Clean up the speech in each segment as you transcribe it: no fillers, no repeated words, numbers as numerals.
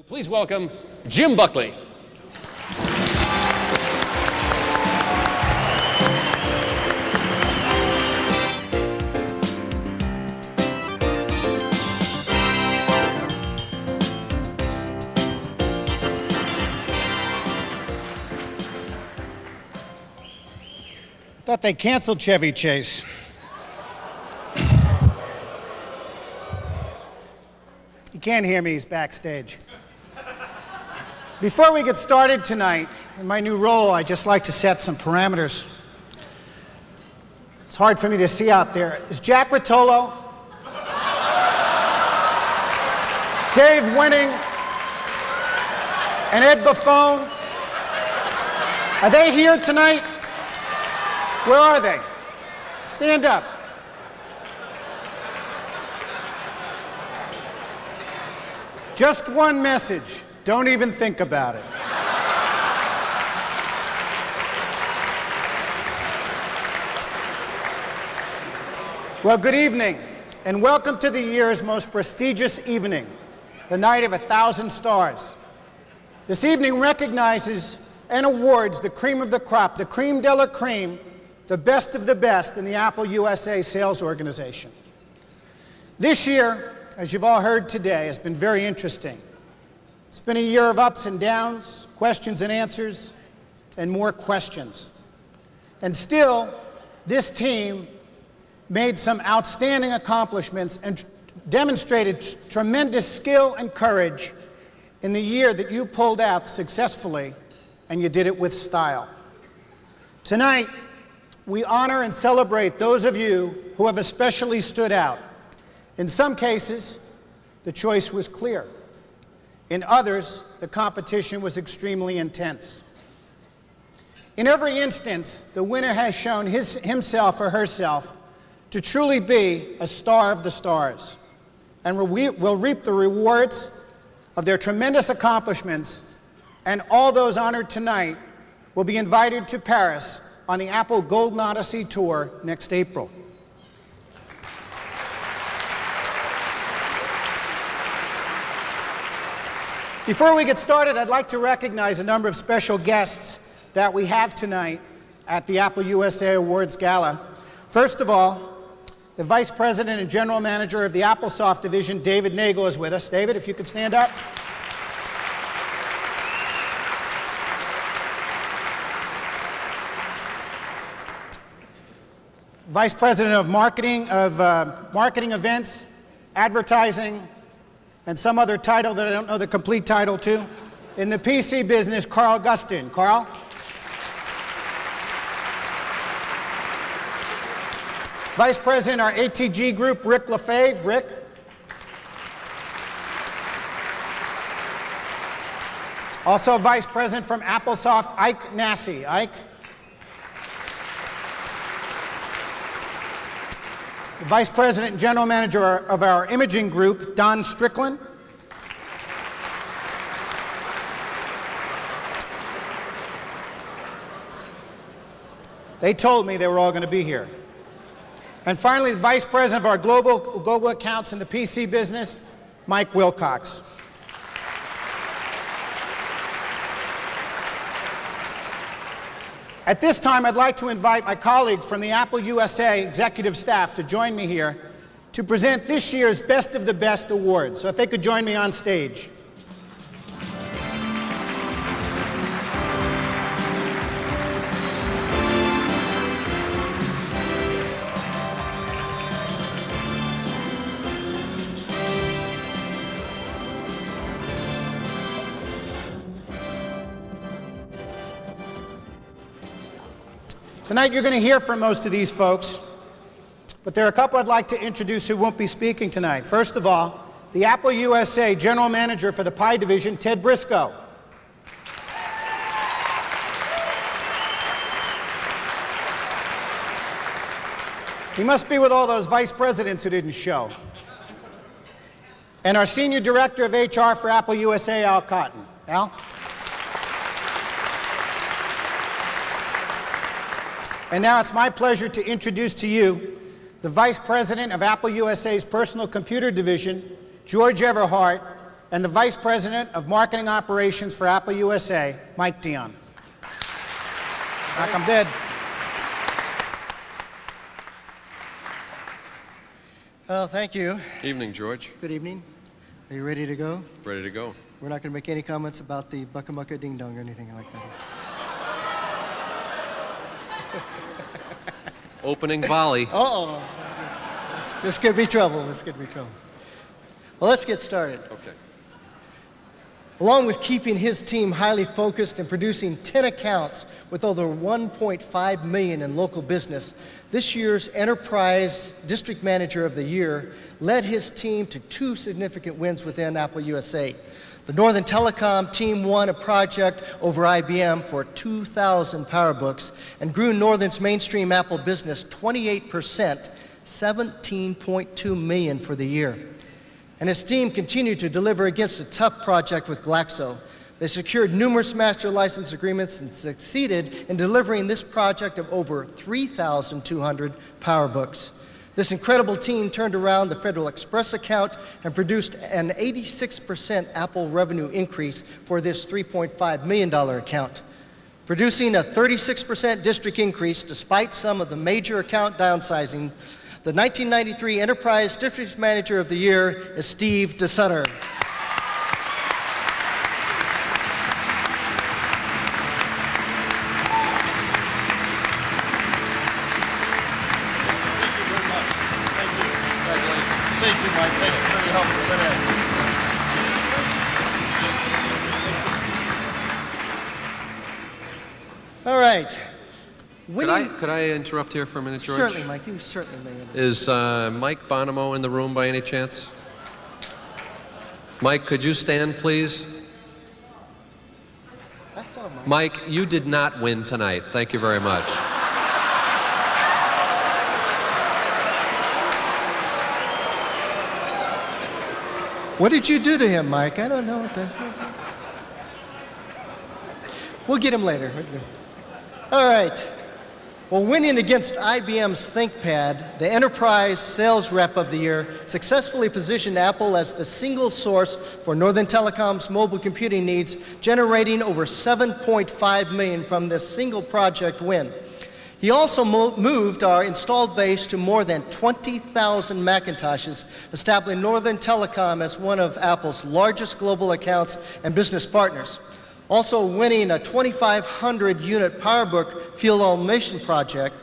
Please welcome Jim Buckley. I thought they canceled Chevy Chase. You can't hear me, he's backstage. Before we get started tonight, in my new role, I'd just like to set some parameters. It's hard for me to see out there. Is Jack Rotolo, Dave Winning, and Ed Buffone, are they here tonight? Where are they? Stand up. Just one message. Don't even think about it. Well, good evening, and welcome to the year's most prestigious evening, the Night of 1,000 Stars. This evening recognizes and awards the cream of the crop, the creme de la creme, the best of the best in the Apple USA sales organization. This year, as you've all heard today, has been very interesting. It's been a year of ups and downs, questions and answers, and more questions. And still, this team made some outstanding accomplishments and demonstrated tremendous skill and courage in the year that you pulled out successfully, and you did it with style. Tonight, we honor and celebrate those of you who have especially stood out. In some cases, the choice was clear. In others, the competition was extremely intense. In every instance, the winner has shown himself or herself to truly be a star of the stars, and will reap the rewards of their tremendous accomplishments, and all those honored tonight will be invited to Paris on the Apple Golden Odyssey Tour next April. Before we get started, I'd like to recognize a number of special guests that we have tonight at the Apple USA Awards Gala. First of all, the Vice President and General Manager of the AppleSoft division, David Nagel, is with us. David, if you could stand up. Vice President of Marketing Events, Advertising, and some other title that I don't know the complete title to. In the PC business, Carl Gustin. Carl? Vice President, our ATG group, Rick Lefebvre. Rick? Also Vice President from AppleSoft, Ike Nassi. Ike? The Vice President and General Manager of our imaging group, Don Strickland. They told me they were all going to be here. And finally, the Vice President of our global accounts in the PC business, Mike Wilcox. At this time, I'd like to invite my colleagues from the Apple USA executive staff to join me here to present this year's Best of the Best awards. So if they could join me on stage. Tonight you're going to hear from most of these folks, but there are a couple I'd like to introduce who won't be speaking tonight. First of all, the Apple USA General Manager for the Pi Division, Ted Briscoe. He must be with all those vice presidents who didn't show. And our Senior Director of HR for Apple USA, Al Cotton. Al? And now it's my pleasure to introduce to you the Vice President of Apple USA's Personal Computer Division, George Everhart, and the Vice President of Marketing Operations for Apple USA, Mike Dion. Mike, I'm dead. Well, thank you. Evening, George. Good evening. Are you ready to go? Ready to go. We're not going to make any comments about the Bucka Mucka Ding Dong or anything like that. Opening volley. Uh-oh. This could be trouble. This could be trouble. Well, let's get started. Okay. Along with keeping his team highly focused and producing 10 accounts with over 1.5 million in local business, this year's Enterprise District Manager of the Year led his team to 2 significant wins within Apple USA. The Northern Telecom team won a project over IBM for 2,000 PowerBooks and grew Northern's mainstream Apple business 28%, 17.2 million for the year. And his team continued to deliver against a tough project with Glaxo. They secured numerous master license agreements and succeeded in delivering this project of over 3,200 PowerBooks. This incredible team turned around the Federal Express account and produced an 86% Apple revenue increase for this $3.5 million account. Producing a 36% district increase despite some of the major account downsizing, the 1993 Enterprise District Manager of the Year is Steve DeSutter. Thank you, Mike. Thank you for your help today. All right. Could I interrupt here for a minute, George? Certainly, Mike. You certainly may. Is Mike Bonomo in the room by any chance? Mike, could you stand, please? I saw Mike. Mike, you did not win tonight. Thank you very much. What did you do to him, Mike? I don't know what that's. We'll get him later. All right. Well, winning against IBM's ThinkPad, the Enterprise Sales Rep of the Year successfully positioned Apple as the single source for Northern Telecom's mobile computing needs, generating over 7.5 million from this single project win. He also moved our installed base to more than 20,000 Macintoshes, establishing Northern Telecom as one of Apple's largest global accounts and business partners. Also winning a 2,500-unit PowerBook field automation project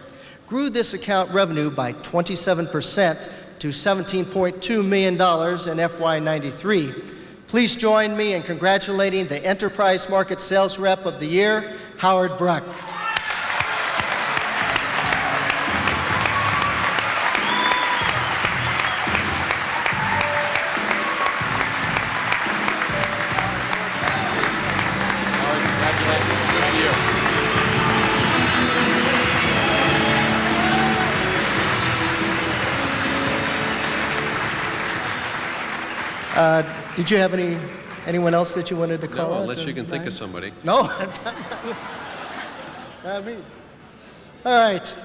grew this account revenue by 27% to $17.2 million in FY93. Please join me in congratulating the Enterprise Market Sales Rep of the Year, Howard Bruck. Did you have anyone else that you wanted to call No, out? unless you can think of somebody. No, not me. All right.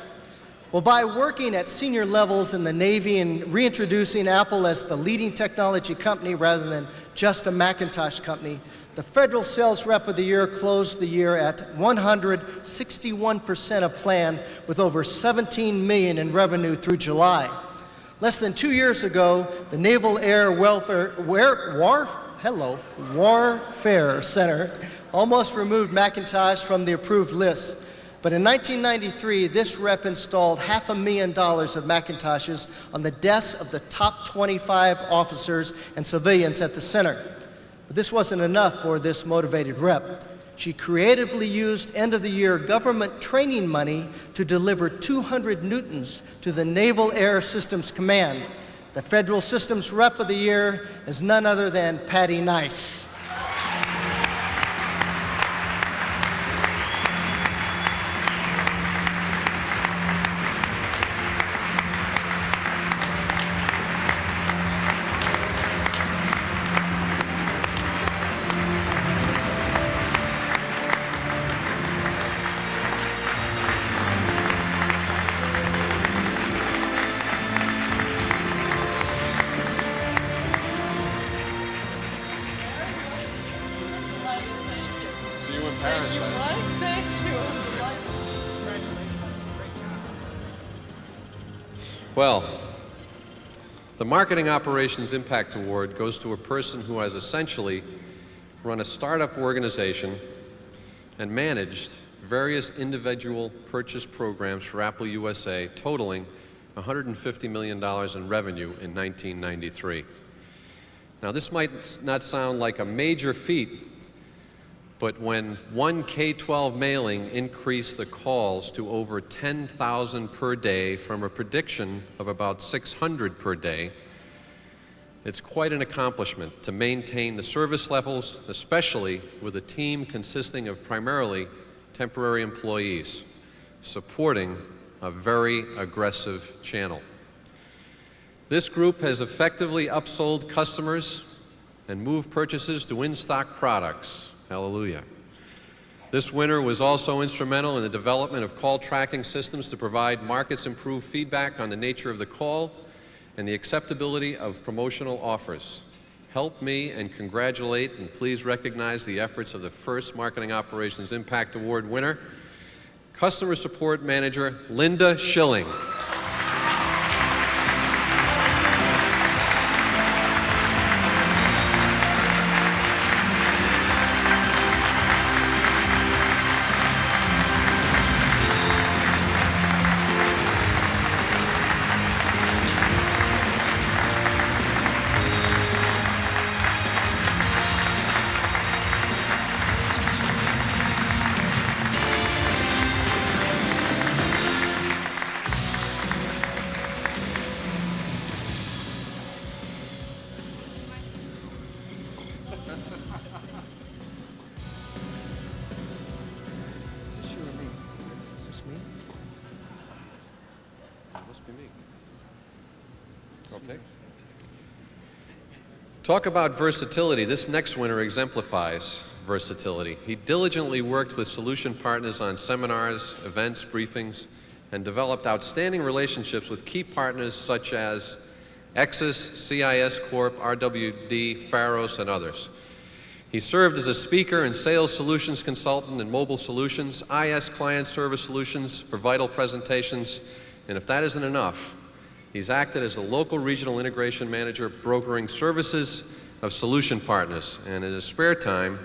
Well, by working at senior levels in the Navy and reintroducing Apple as the leading technology company rather than just a Macintosh company, the Federal Sales Rep of the Year closed the year at 161% of plan with over 17 million in revenue through July. Less than 2 years ago, the Naval Air Warfare Center almost removed Macintosh from the approved list. But in 1993, this rep installed $500,000 of Macintoshes on the desks of the top 25 officers and civilians at the center. But this wasn't enough for this motivated rep. She creatively used end-of-the-year government training money to deliver 200 Newtons to the Naval Air Systems Command. The Federal Systems Rep of the Year is none other than Patty Nice. Paris, Thank you, man. Mike. Thank you. Well, the Marketing Operations Impact Award goes to a person who has essentially run a startup organization and managed various individual purchase programs for Apple USA totaling $150 million in revenue in 1993. Now, this might not sound like a major feat, but when one K-12 mailing increased the calls to over 10,000 per day from a prediction of about 600 per day, it's quite an accomplishment to maintain the service levels, especially with a team consisting of primarily temporary employees, supporting a very aggressive channel. This group has effectively upsold customers and moved purchases to in-stock products. Hallelujah. This winter was also instrumental in the development of call tracking systems to provide markets improved feedback on the nature of the call and the acceptability of promotional offers. Help me and congratulate and please recognize the efforts of the first Marketing Operations Impact Award winner, Customer Support Manager Linda Schilling. Is this you or me? Is this me? Must be me. Okay. Talk about versatility. This next winner exemplifies versatility. He diligently worked with solution partners on seminars, events, briefings, and developed outstanding relationships with key partners such as Exis, CIS Corp, RWD, Pharos, and others. He served as a speaker and sales solutions consultant in mobile solutions, IS client service solutions for vital presentations, and if that isn't enough, he's acted as a local regional integration manager brokering services of solution partners, and in his spare time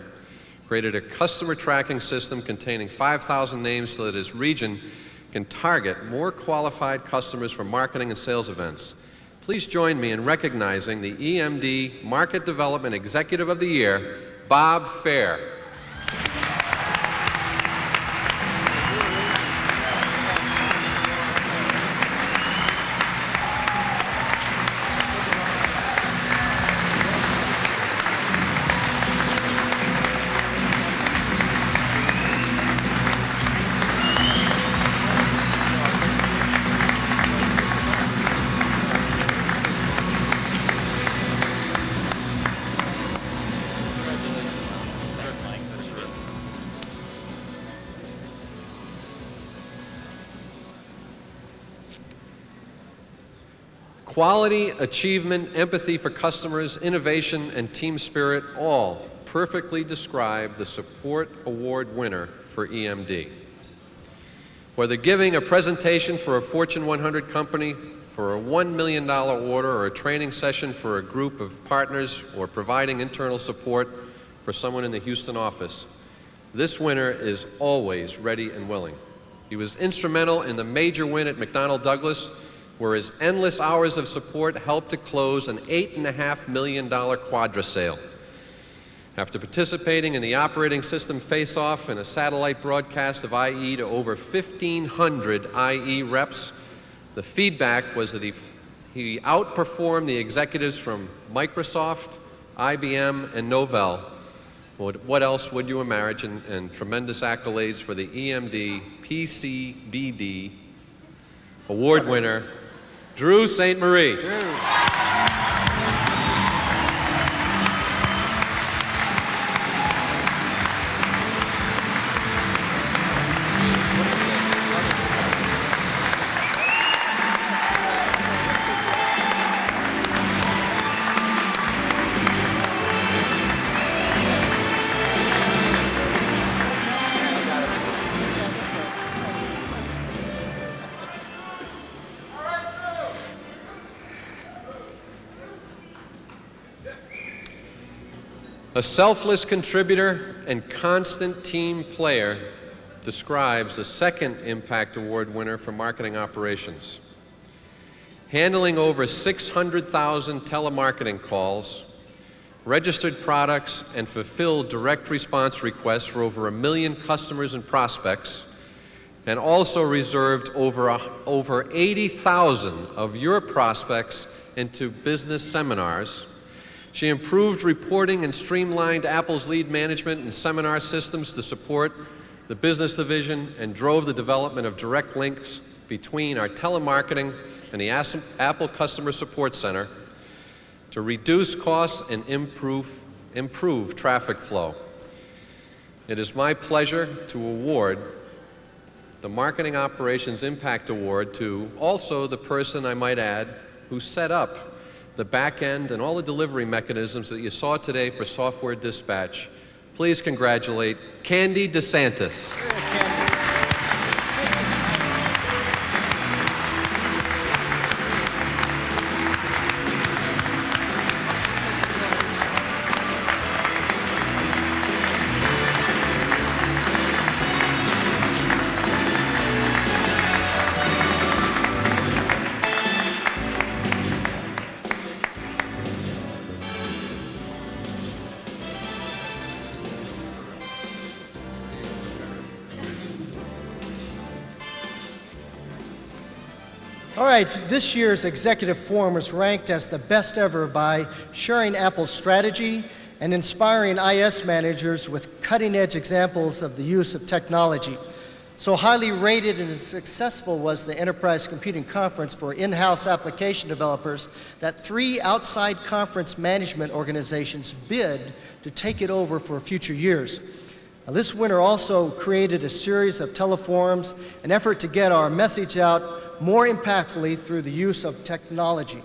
created a customer tracking system containing 5,000 names so that his region can target more qualified customers for marketing and sales events. Please join me in recognizing the EMD Market Development Executive of the Year, Bob Fair. Quality, achievement, empathy for customers, innovation, and team spirit all perfectly describe the Support Award winner for EMD. Whether giving a presentation for a Fortune 100 company, for a $1 million order, or a training session for a group of partners, or providing internal support for someone in the Houston office, this winner is always ready and willing. He was instrumental in the major win at McDonnell Douglas, where his endless hours of support helped to close an $8.5 million quadra sale. After participating in the operating system face-off and a satellite broadcast of IE to over 1,500 IE reps, the feedback was that he outperformed the executives from Microsoft, IBM, and Novell. What else would you imagine? And tremendous accolades for the EMD PCBD award winner, Drew St. Marie. A selfless contributor and constant team player describes the second Impact Award winner for marketing operations. Handling over 600,000 telemarketing calls, registered products, and fulfilled direct response requests for over 1 million customers and prospects, and also reserved over 80,000 of your prospects into business seminars. She improved reporting and streamlined Apple's lead management and seminar systems to support the business division and drove the development of direct links between our telemarketing and the Apple Customer Support Center to reduce costs and improve traffic flow. It is my pleasure to award the Marketing Operations Impact Award to also the person, I might add, who set up the back end and all the delivery mechanisms that you saw today for software dispatch. Please congratulate Candy DeSantis. All right, this year's executive forum was ranked as the best ever by sharing Apple's strategy and inspiring IS managers with cutting-edge examples of the use of technology. So highly rated and successful was the Enterprise Computing Conference for in-house application developers that 3 outside conference management organizations bid to take it over for future years. Now, this winter also created a series of teleforums, an effort to get our message out more impactfully through the use of technology.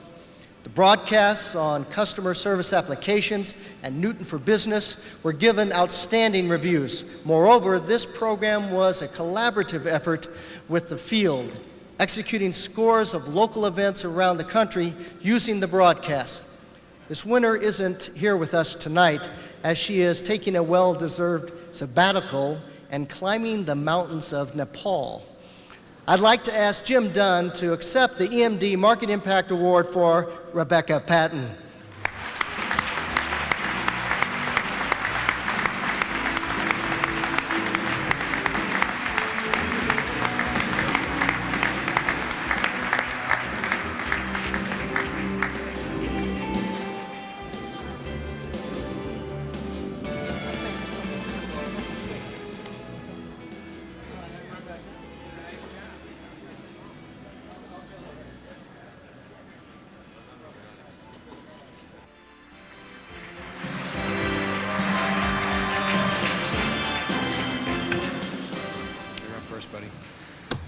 The broadcasts on customer service applications and Newton for Business were given outstanding reviews. Moreover, this program was a collaborative effort with the field, executing scores of local events around the country using the broadcast. This winner isn't here with us tonight, as she is taking a well-deserved sabbatical and climbing the mountains of Nepal. I'd like to ask Jim Dunn to accept the EMD Market Impact Award for Rebecca Patton.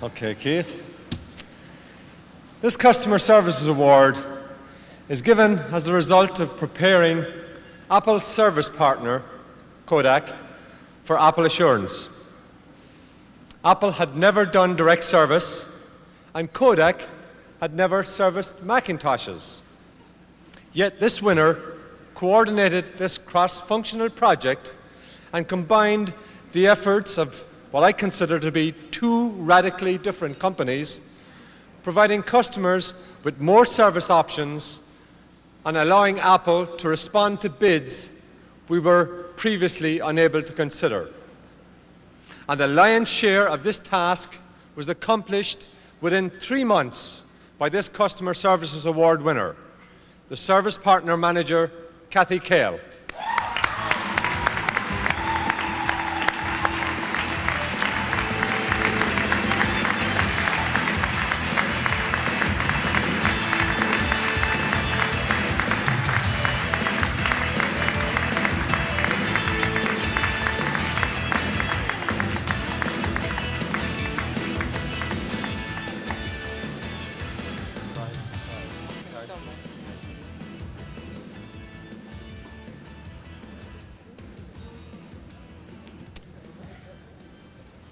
Okay, Keith. This Customer Services Award is given as a result of preparing Apple's service partner, Kodak, for Apple Assurance. Apple had never done direct service, and Kodak had never serviced Macintoshes. Yet this winner coordinated this cross-functional project and combined the efforts of what I consider to be 2 radically different companies, providing customers with more service options and allowing Apple to respond to bids we were previously unable to consider. And the lion's share of this task was accomplished within 3 months by this Customer Services Award winner, the Service Partner Manager, Kathy Kale.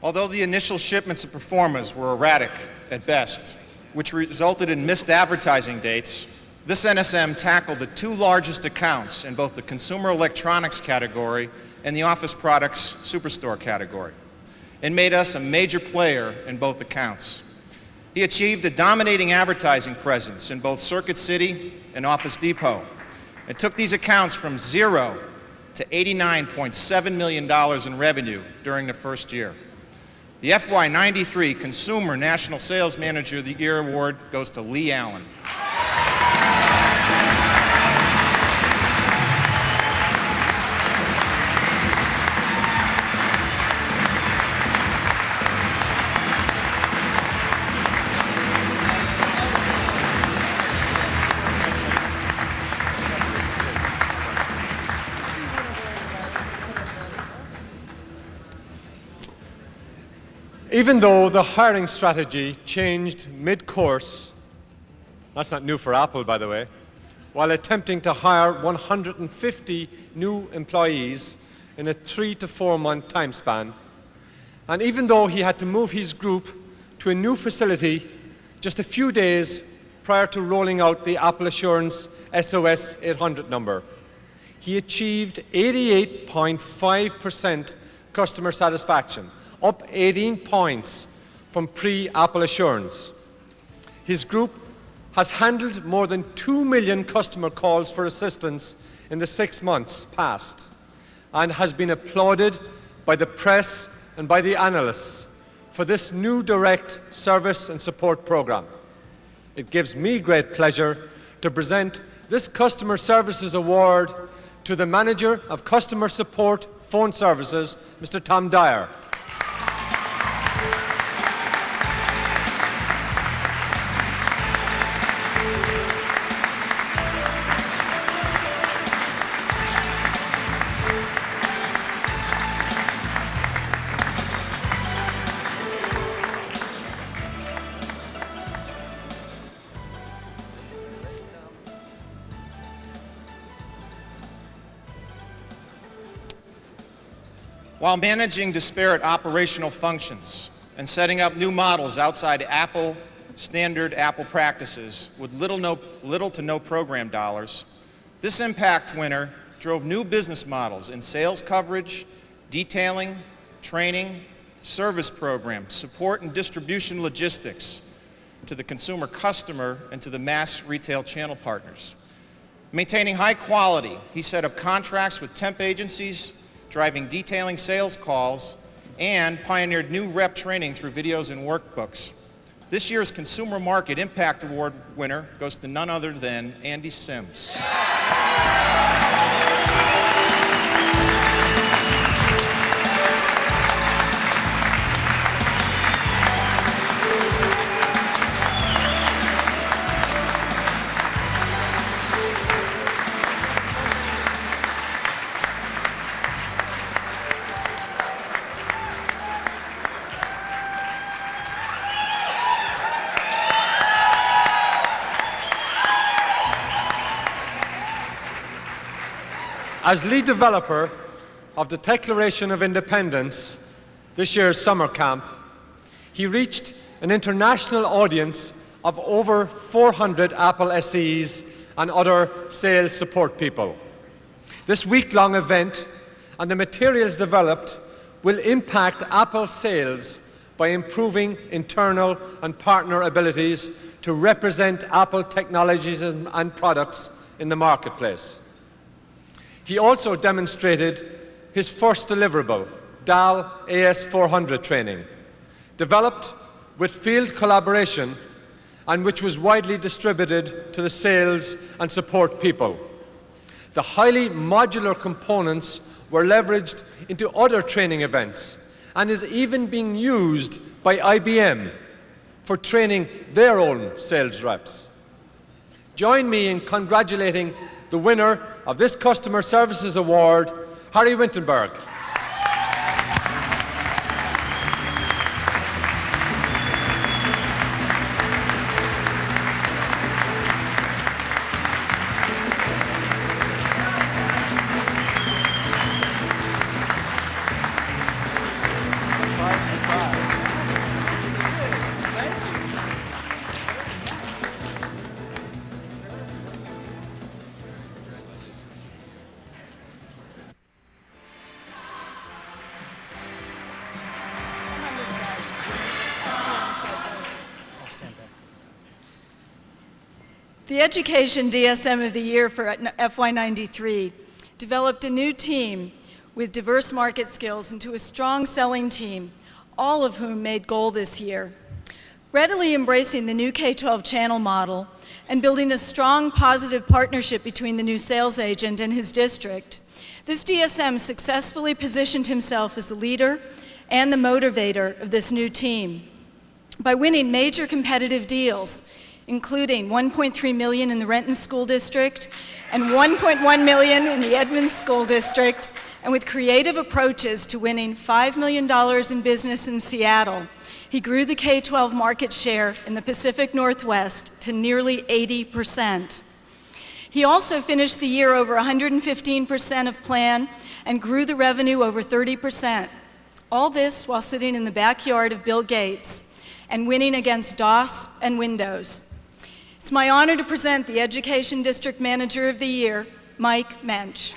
Although the initial shipments of Performas were erratic at best, which resulted in missed advertising dates, This NSM tackled the two largest accounts in both the consumer electronics category and the office products superstore category, and made us a major player in both accounts. He achieved a dominating advertising presence in both Circuit City and Office Depot, and took these accounts from 0 to $89.7 million in revenue during the first year. The FY93 Consumer National Sales Manager of the Year Award goes to Lee Allen. Even though the hiring strategy changed mid-course, that's not new for Apple, by the way, while attempting to hire 150 new employees in a 3 to 4 month time span, and even though he had to move his group to a new facility just a few days prior to rolling out the Apple Assurance SOS 800 number, he achieved 88.5% customer satisfaction, up 18 points from pre-Apple Assurance. His group has handled more than 2 million customer calls for assistance in the 6 months past, and has been applauded by the press and by the analysts for this new direct service and support program. It gives me great pleasure to present this Customer Services Award to the Manager of Customer Support Phone Services, Mr. Tom Dyer. While managing disparate operational functions and setting up new models outside standard Apple practices with little to no program dollars, this Impact winner drove new business models in sales coverage, detailing, training, service programs, support and distribution logistics to the consumer customer and to the mass retail channel partners. Maintaining high quality, he set up contracts with temp agencies, driving detailing sales calls, and pioneered new rep training through videos and workbooks. This year's Consumer Market Impact Award winner goes to none other than Andy Sims. As lead developer of the Declaration of Independence, this year's summer camp, he reached an international audience of over 400 Apple SEs and other sales support people. This week-long event and the materials developed will impact Apple sales by improving internal and partner abilities to represent Apple technologies and products in the marketplace. He also demonstrated his first deliverable, DAL AS400 training, developed with field collaboration and which was widely distributed to the sales and support people. The highly modular components were leveraged into other training events and is even being used by IBM for training their own sales reps. Join me in congratulating the winner of this Customer Services Award, Harry Wintenberg. The Education DSM of the Year for FY93 developed a new team with diverse market skills into a strong selling team, all of whom made goal this year. Readily embracing the new K-12 channel model and building a strong positive partnership between the new sales agent and his district, this DSM successfully positioned himself as the leader and the motivator of this new team by winning major competitive deals, including $1.3 million in the Renton School District and $1.1 million in the Edmonds School District, and with creative approaches to winning $5 million in business in Seattle. He grew the K-12 market share in the Pacific Northwest to nearly 80%. He also finished the year over 115% of plan and grew the revenue over 30%. All this while sitting in the backyard of Bill Gates and winning against DOS and Windows. It's my honor to present the Education District Manager of the Year, Mike Mensch.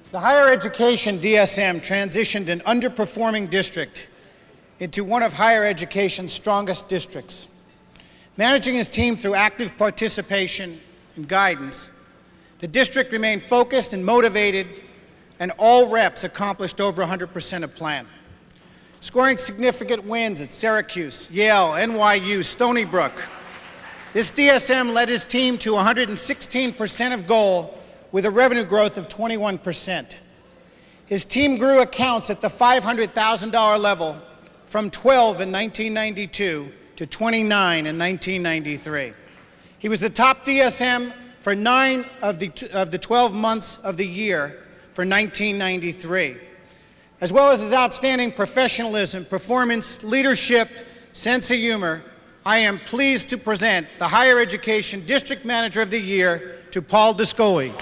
The higher education DSM transitioned an underperforming district into one of higher education's strongest districts. Managing his team through active participation and guidance, the district remained focused and motivated, and all reps accomplished over 100% of plan. Scoring significant wins at Syracuse, Yale, NYU, Stony Brook, this DSM led his team to 116% of goal with a revenue growth of 21%. His team grew accounts at the $500,000 level from 12 in 1992 to 29 in 1993. He was the top DSM for 9 of the 12 months of the year for 1993. As well as his outstanding professionalism, performance, leadership, sense of humor, I am pleased to present the Higher Education District Manager of the Year to Paul Descoli.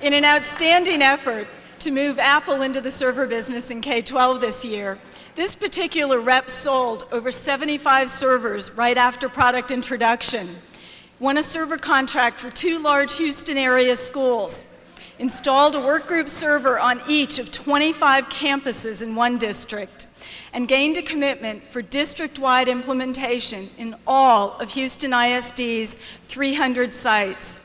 In an outstanding effort to move Apple into the server business in K-12 this year, this particular rep sold over 75 servers right after product introduction, won a server contract for 2 large Houston area schools, installed a workgroup server on each of 25 campuses in one district, and gained a commitment for district-wide implementation in all of Houston ISD's 300 sites.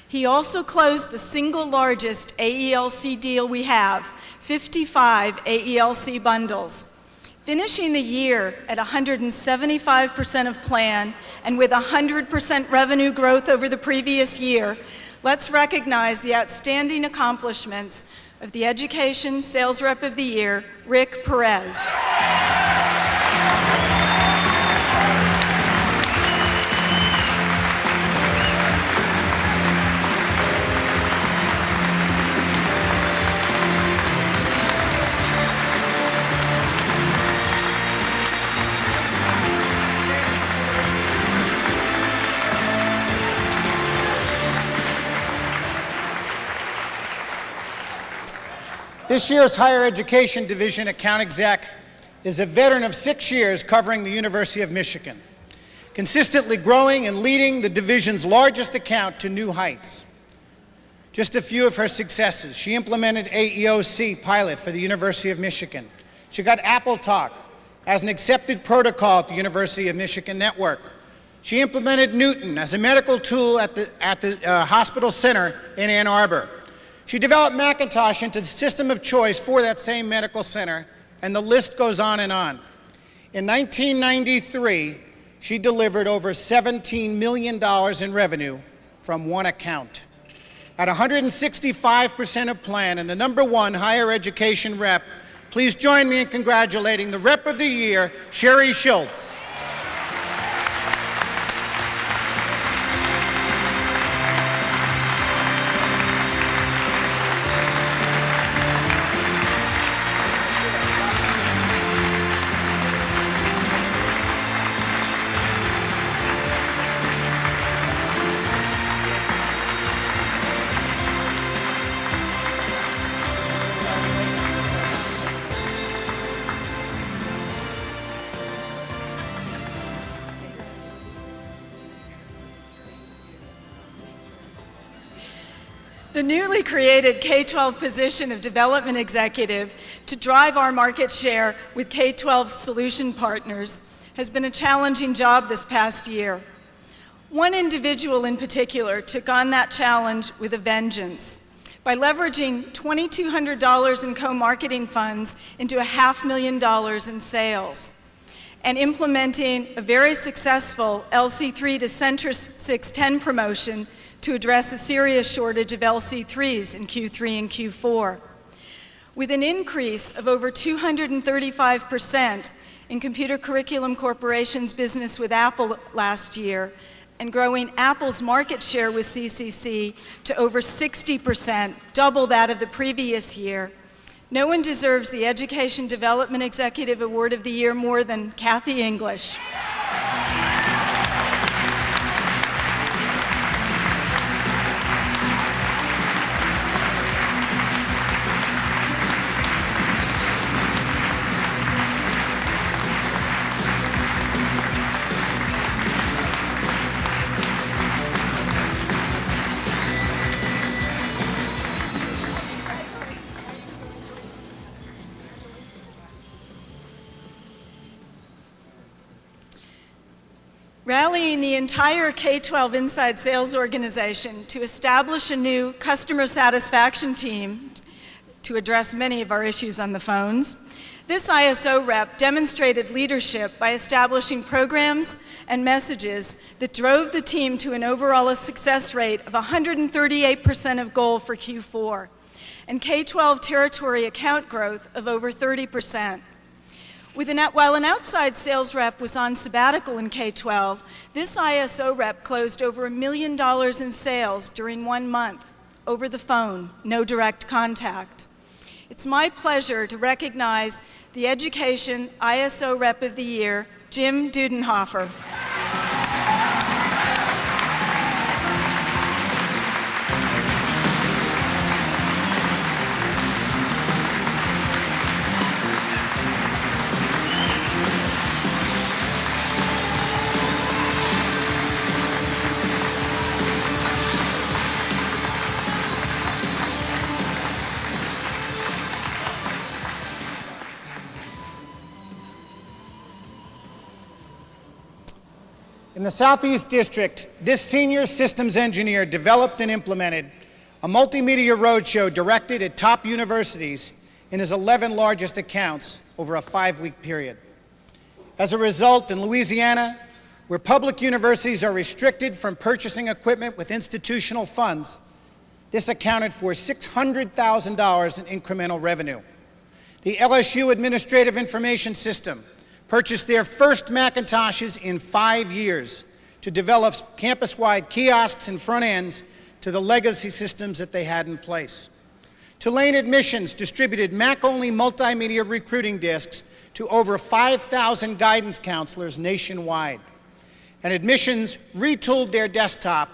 He also closed the single largest AELC deal we have, 55 AELC bundles, finishing the year at 175% of plan and with 100% revenue growth over the previous year. Let's recognize the outstanding accomplishments of the Education Sales Rep of the Year, Rick Perez. This year's Higher Education Division account exec is a veteran of 6 years covering the University of Michigan, consistently growing and leading the division's largest account to new heights. Just a few of her successes: she implemented AEOC pilot for the University of Michigan. She got Apple Talk as an accepted protocol at the University of Michigan network. She implemented Newton as a medical tool at the hospital center in Ann Arbor. She developed Macintosh into the system of choice for that same medical center, and the list goes on and on. In 1993, she delivered over $17 million in revenue from one account. At 165% of plan and the #1 higher education rep, please join me in congratulating the Rep of the Year, Sherry Schultz. The newly created K-12 position of Development Executive to drive our market share with K-12 solution partners has been a challenging job this past year. One individual in particular took on that challenge with a vengeance by leveraging $2,200 in co-marketing funds into $500,000 in sales and implementing a very successful LC3 to Centris 610 promotion to address a serious shortage of LC3s in Q3 and Q4. With an increase of over 235% in Computer Curriculum Corporation's business with Apple last year, and growing Apple's market share with CCC to over 60%, double that of the previous year, no one deserves the Education Development Executive Award of the Year more than Kathy English. Rallying the entire K-12 inside sales organization to establish a new customer satisfaction team to address many of our issues on the phones, this ISO rep demonstrated leadership by establishing programs and messages that drove the team to an overall success rate of 138% of goal for Q4 and K-12 territory account growth of over 30%. While an outside sales rep was on sabbatical in K-12, this ISO rep closed over $1 million in sales during 1 month, over the phone, no direct contact. It's my pleasure to recognize the Education ISO Rep of the Year, Jim Dudenhofer. In the Southeast District, this senior systems engineer developed and implemented a multimedia roadshow directed at top universities in his 11 largest accounts over a 5-week period. As a result, in Louisiana, where public universities are restricted from purchasing equipment with institutional funds, this accounted for $600,000 in incremental revenue. The LSU Administrative Information System purchased their first Macintoshes in 5 years to develop campus-wide kiosks and front ends to the legacy systems that they had in place. Tulane Admissions distributed Mac-only multimedia recruiting discs to over 5,000 guidance counselors nationwide. And Admissions retooled their desktop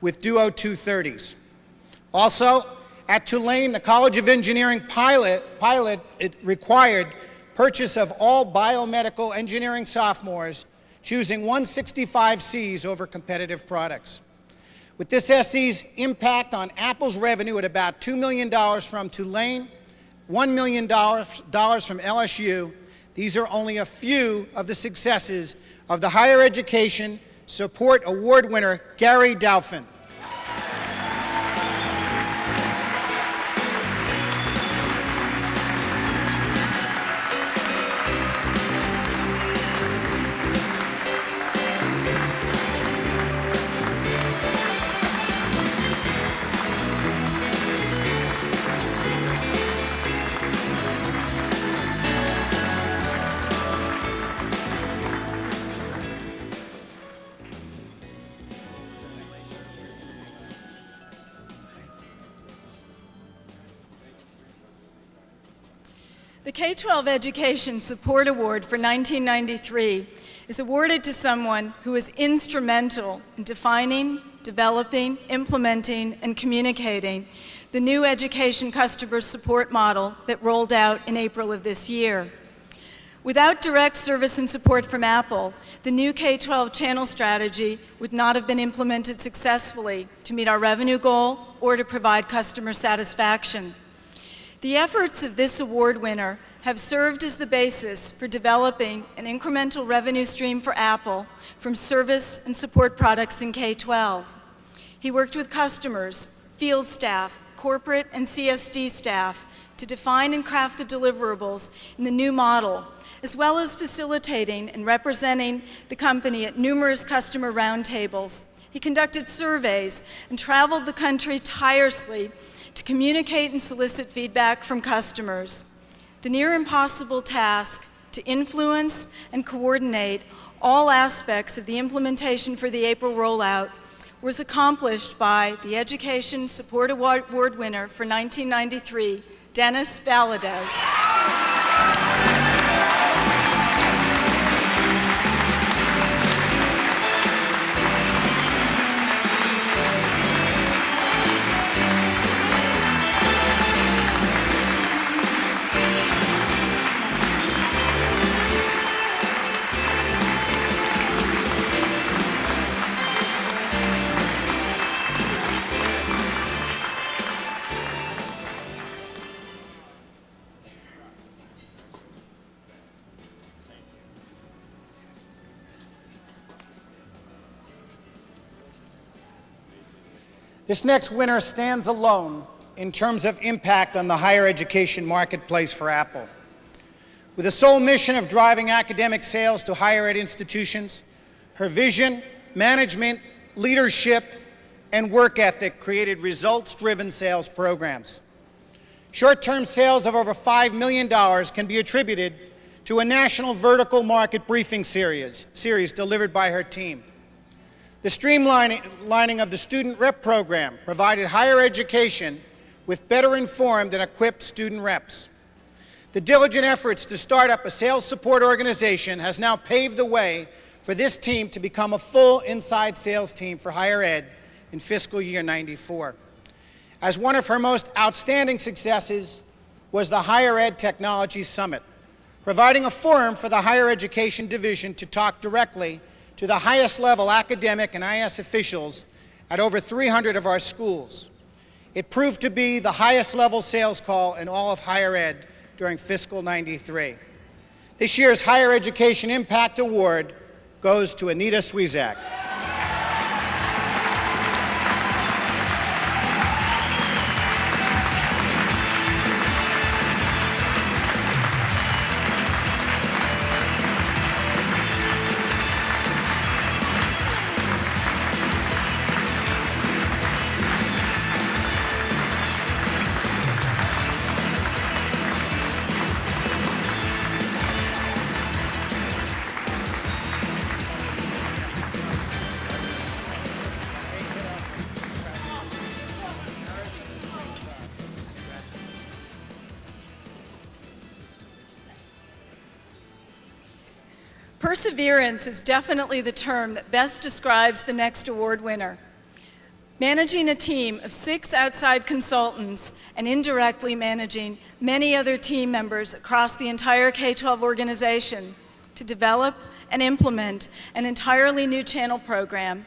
with Duo 230s. Also, at Tulane, the College of Engineering pilot required purchase of all biomedical engineering sophomores, choosing 165Cs over competitive products. With this SE's impact on Apple's revenue at about $2 million from Tulane, $1 million from LSU, these are only a few of the successes of the higher education Support Award winner Gary Dauphin. The K-12 Education Support Award for 1993 is awarded to someone who was instrumental in defining, developing, implementing, and communicating the new education customer support model that rolled out in April of this year. Without direct service and support from Apple, the new K-12 channel strategy would not have been implemented successfully to meet our revenue goal or to provide customer satisfaction. The efforts of this award winner have served as the basis for developing an incremental revenue stream for Apple from service and support products in K-12. He worked with customers, field staff, corporate and CSD staff to define and craft the deliverables in the new model, as well as facilitating and representing the company at numerous customer roundtables. He conducted surveys and traveled the country tirelessly to communicate and solicit feedback from customers. The near impossible task to influence and coordinate all aspects of the implementation for the April rollout was accomplished by the Education Support Award winner for 1993, Dennis Valadez. This next winner stands alone in terms of impact on the higher education marketplace for Apple. With the sole mission of driving academic sales to higher ed institutions, her vision, management, leadership, and work ethic created results-driven sales programs. Short-term sales of over $5 million can be attributed to a national vertical market briefing series delivered by her team. The streamlining of the student rep program provided higher education with better informed and equipped student reps. The diligent efforts to start up a sales support organization has now paved the way for this team to become a full inside sales team for higher ed in fiscal year '94. As one of her most outstanding successes was the Higher Ed Technology Summit, providing a forum for the higher education division to talk directly to the highest level academic and IS officials at over 300 of our schools. It proved to be the highest level sales call in all of higher ed during fiscal '93. This year's Higher Education Impact Award goes to Anita Swizak. Perseverance is definitely the term that best describes the next award winner. Managing a team of 6 outside consultants and indirectly managing many other team members across the entire K-12 organization to develop and implement an entirely new channel program,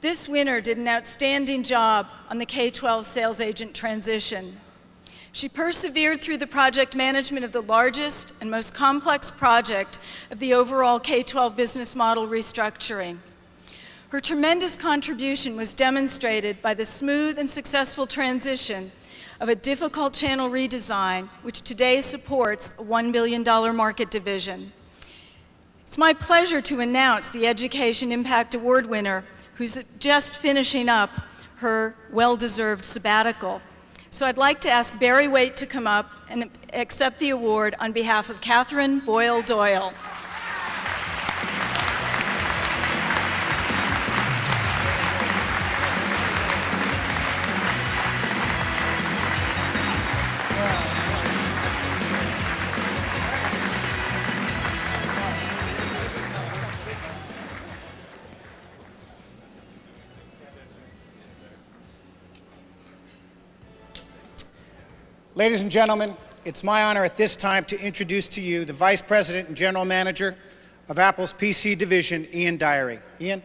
this winner did an outstanding job on the K-12 sales agent transition. She persevered through the project management of the largest and most complex project of the overall K-12 business model restructuring. Her tremendous contribution was demonstrated by the smooth and successful transition of a difficult channel redesign, which today supports a $1 billion market division. It's my pleasure to announce the Education Impact Award winner, who's just finishing up her well-deserved sabbatical. So I'd like to ask Barry Waite to come up and accept the award on behalf of Catherine Boyle Doyle. Ladies and gentlemen, it's my honor at this time to introduce to you the Vice President and General Manager of Apple's PC division, Ian Diary. Ian?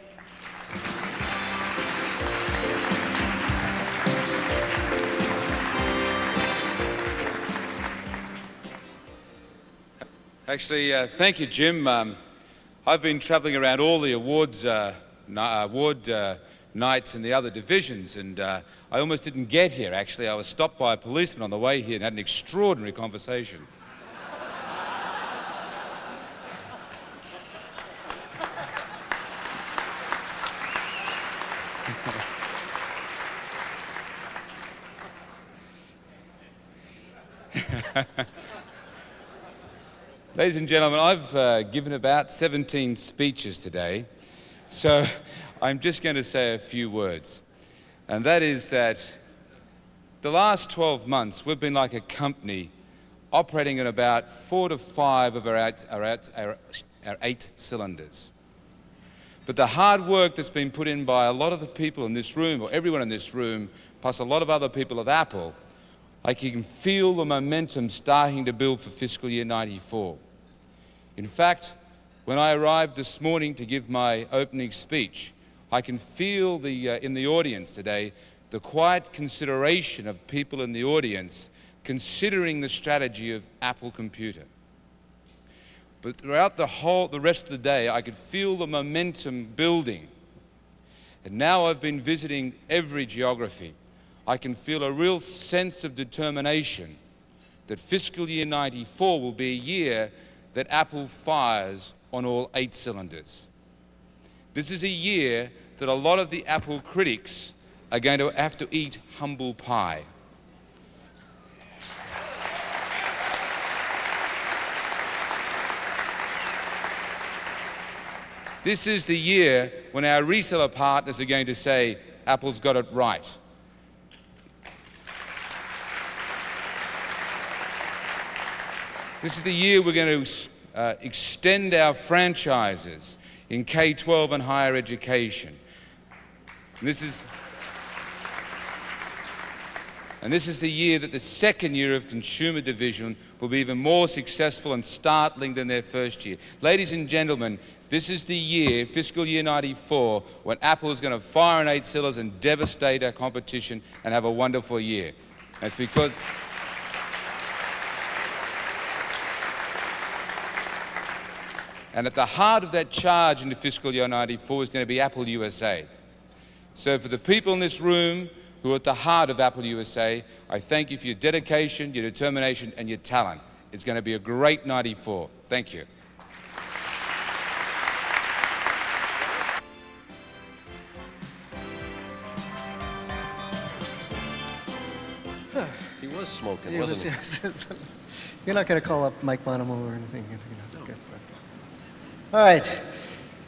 Actually, thank you, Jim. I've been travelling around all the award nights in the other divisions, and I almost didn't get here, actually. I was stopped by a policeman on the way here and had an extraordinary conversation. Ladies and gentlemen, I've given about 17 speeches today, so I'm just going to say a few words. And that is that the last 12 months, we've been like a company operating at about 4 to 5 of our 8 cylinders. But the hard work that's been put in by a lot of the people in this room, or everyone in this room, plus a lot of other people at Apple, like you can feel the momentum starting to build for fiscal year 94. In fact, when I arrived this morning to give my opening speech, I can feel in the audience today the quiet consideration of people in the audience considering the strategy of Apple Computer. But throughout the rest of the day, I could feel the momentum building. And now I've been visiting every geography. I can feel a real sense of determination that fiscal year 94 will be a year that Apple fires on all 8 cylinders. This is a year that a lot of the Apple critics are going to have to eat humble pie. This is the year when our reseller partners are going to say, Apple's got it right. This is the year we're going to extend our franchises in K-12 and higher education. And this is the year that the second year of consumer division will be even more successful and startling than their first year. Ladies and gentlemen, this is the year, fiscal year 94, when Apple is going to fire on 8 cylinders and devastate our competition and have a wonderful year. That's because and at the heart of that charge into fiscal year 94 is going to be Apple USA. So for the people in this room who are at the heart of Apple USA, I thank you for your dedication, your determination, and your talent. It's going to be a great 94. Thank you. He was smoking, wasn't he? You're not going to call up Mike Bonomo or anything? Good. All right.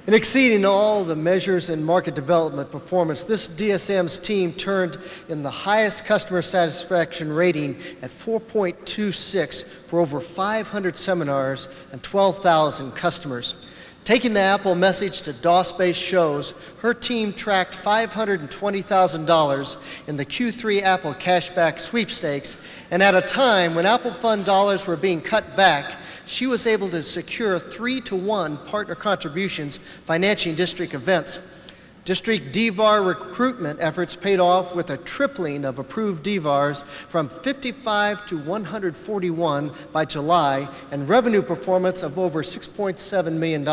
In exceeding all the measures in market development performance, this DSM's team turned in the highest customer satisfaction rating at 4.26 for over 500 seminars and 12,000 customers. Taking the Apple message to DOS-based shows, her team tracked $520,000 in the Q3 Apple Cashback Sweepstakes, and at a time when Apple Fund dollars were being cut back, she was able to secure 3-to-1 partner contributions financing district events. District DVAR recruitment efforts paid off with a tripling of approved DVARs from 55 to 141 by July and revenue performance of over $6.7 million.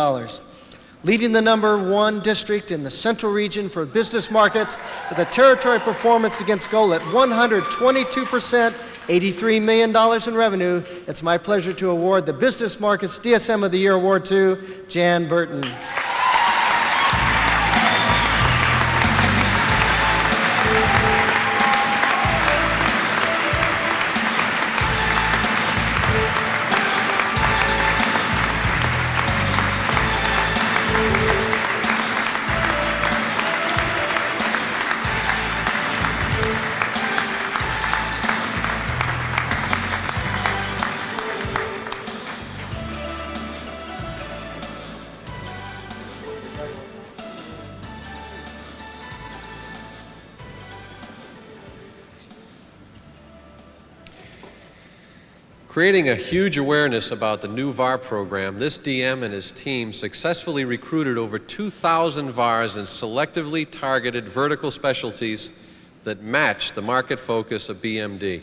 leading the #1 district in the Central Region for business markets with a territory performance against goal at 122%, $83 million in revenue. It's my pleasure to award the Business Markets DSM of the Year Award to Jan Burton. Creating a huge awareness about the new VAR program, this DM and his team successfully recruited over 2,000 VARs in selectively targeted vertical specialties that match the market focus of BMD.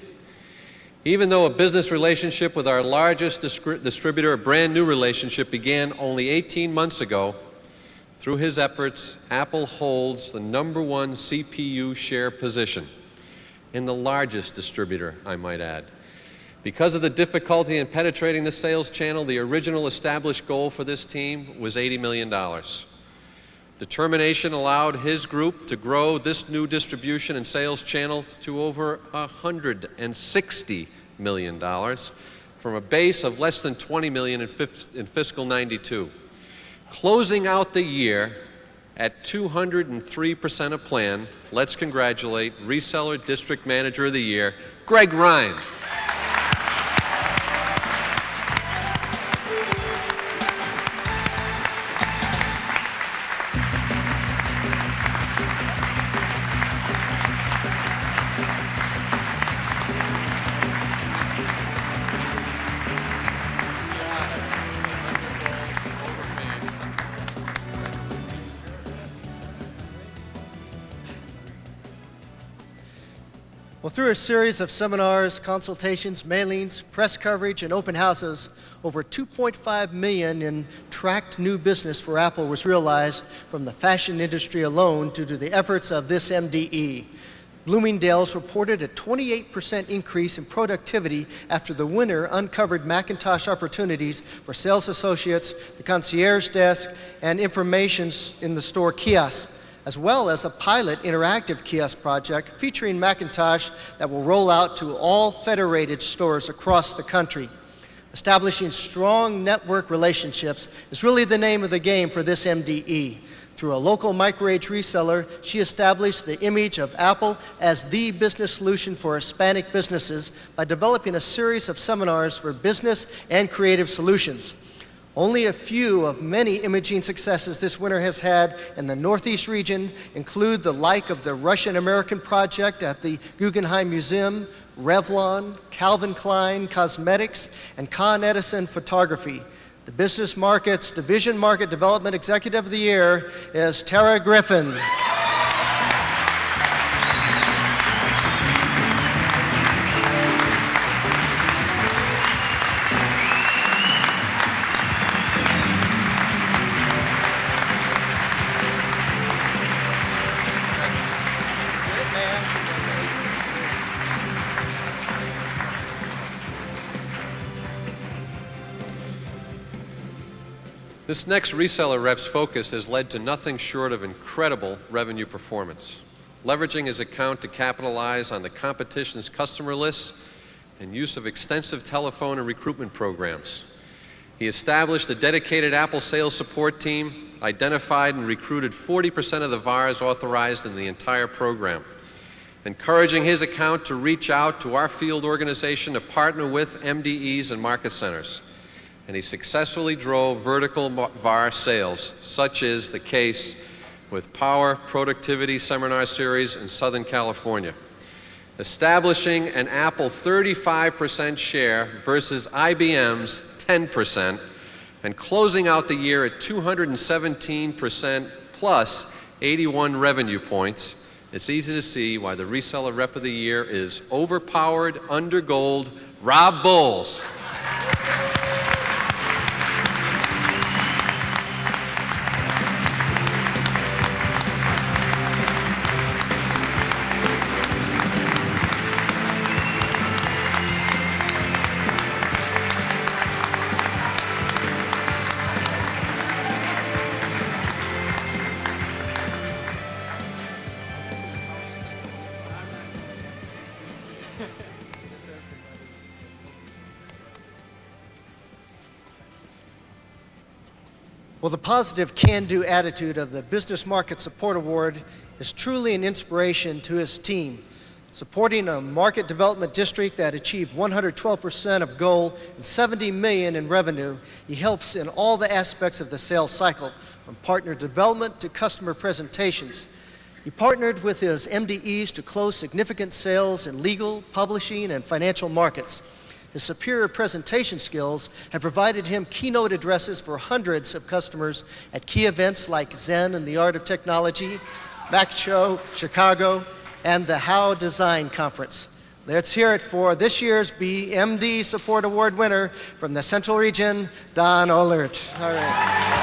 Even though a business relationship with our largest distributor, a brand new relationship, began only 18 months ago, through his efforts, Apple holds the #1 CPU share position in the largest distributor, I might add. Because of the difficulty in penetrating the sales channel, the original established goal for this team was $80 million. Determination allowed his group to grow this new distribution and sales channel to over $160 million from a base of less than $20 million in fiscal '92. Closing out the year at 203% of plan, let's congratulate Reseller District Manager of the Year, Greg Ryan. Well, through a series of seminars, consultations, mailings, press coverage, and open houses, over $2.5 million in tracked new business for Apple was realized from the fashion industry alone due to the efforts of this MDE. Bloomingdale's reported a 28% increase in productivity after the winter uncovered Macintosh opportunities for sales associates, the concierge desk, and information in the store kiosks, as well as a pilot interactive kiosk project featuring Macintosh that will roll out to all federated stores across the country. Establishing strong network relationships is really the name of the game for this MDE. Through a local micro-age reseller, she established the image of Apple as the business solution for Hispanic businesses by developing a series of seminars for business and creative solutions. Only a few of many imaging successes this winter has had in the Northeast region include the like of the Russian-American project at the Guggenheim Museum, Revlon, Calvin Klein Cosmetics, and Con Edison Photography. The Business Markets Division Market Development Executive of the Year is Tara Griffin. This next reseller rep's focus has led to nothing short of incredible revenue performance, leveraging his account to capitalize on the competition's customer lists and use of extensive telephone and recruitment programs. He established a dedicated Apple sales support team, identified and recruited 40% of the VARs authorized in the entire program, encouraging his account to reach out to our field organization to partner with MDEs and market centers. And he successfully drove vertical VAR sales, such is the case with Power Productivity Seminar Series in Southern California, establishing an Apple 35% share versus IBM's 10%, and closing out the year at 217% plus 81 revenue points. It's easy to see why the Reseller Rep of the Year is overpowered, undergold, Rob Bowles. Well, the positive can-do attitude of the Business Market Support Award is truly an inspiration to his team. Supporting a market development district that achieved 112% of goal and $70 million in revenue, he helps in all the aspects of the sales cycle, from partner development to customer presentations. He partnered with his MDEs to close significant sales in legal, publishing, and financial markets. His superior presentation skills have provided him keynote addresses for hundreds of customers at key events like Zen and the Art of Technology, Mac Show, Chicago, and the How Design Conference. Let's hear it for this year's BMD Support Award winner from the Central Region, Don Ohlert. All right.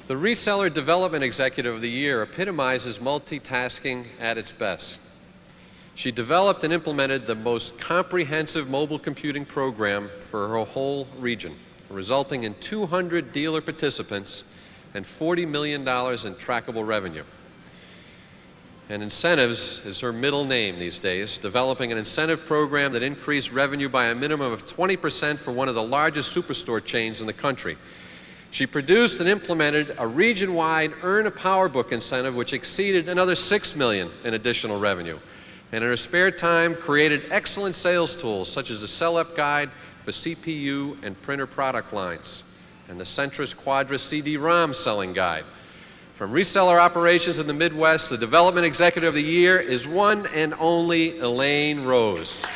The Reseller Development Executive of the Year epitomizes multitasking at its best. She developed and implemented the most comprehensive mobile computing program for her whole region, resulting in 200 dealer participants and $40 million in trackable revenue. And incentives is her middle name these days, developing an incentive program that increased revenue by a minimum of 20% for one of the largest superstore chains in the country. She produced and implemented a region-wide Earn a PowerBook incentive which exceeded another $6 million in additional revenue. And in her spare time, created excellent sales tools such as the Sell-Up Guide for CPU and printer product lines, and the Centris Quadra CD-ROM selling guide. From reseller operations in the Midwest, the Development Executive of the Year is one and only Elaine Rose.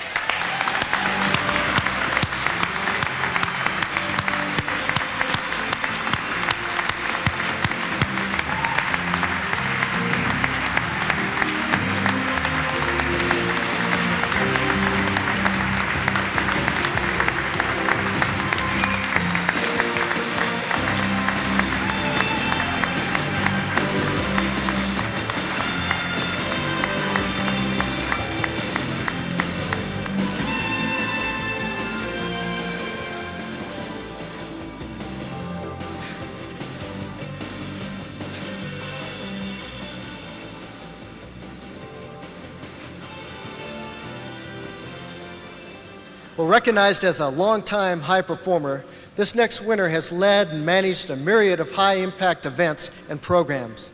Well, recognized as a longtime high performer, this next winner has led and managed a myriad of high-impact events and programs.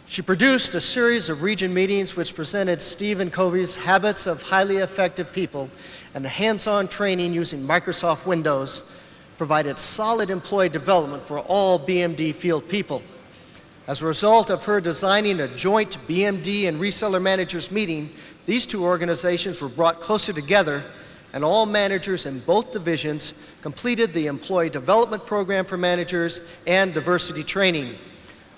She produced a series of region meetings which presented Stephen Covey's Habits of Highly Effective People and the hands-on training using Microsoft Windows, provided solid employee development for all BMD field people. As a result of her designing a joint BMD and reseller managers meeting, these two organizations were brought closer together, and all managers in both divisions completed the employee development program for managers and diversity training.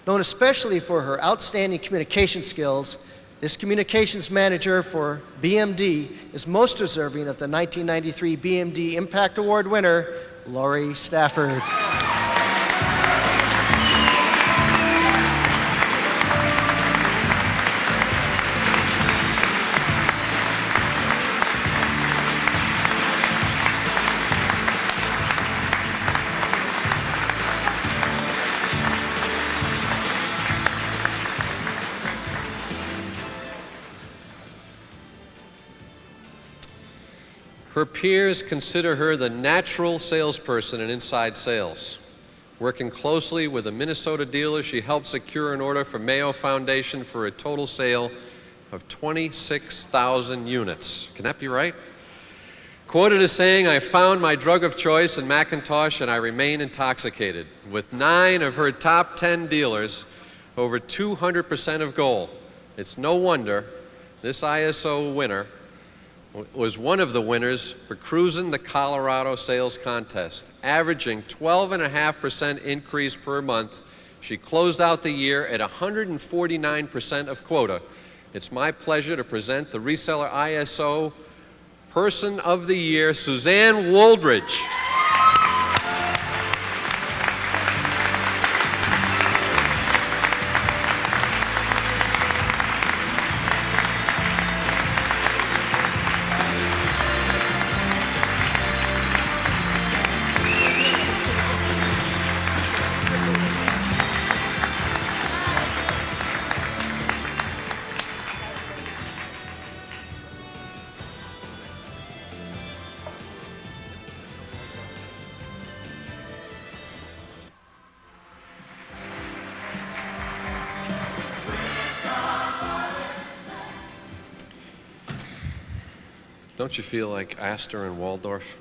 Known especially for her outstanding communication skills, this communications manager for BMD is most deserving of the 1993 BMD Impact Award winner, Lori Stafford. Her peers consider her the natural salesperson in inside sales. Working closely with a Minnesota dealer, she helped secure an order for Mayo Foundation for a total sale of 26,000 units. Can that be right? Quoted as saying, "I found my drug of choice in Macintosh and I remain intoxicated." With 9 of her top 10 dealers over 200% of goal, it's no wonder this ISO winner was one of the winners for Cruisin' the Colorado Sales Contest, averaging 12.5% increase per month. She closed out the year at 149% of quota. It's my pleasure to present the Reseller ISO Person of the Year, Suzanne Wooldridge. Don't you feel like Astor and Waldorf?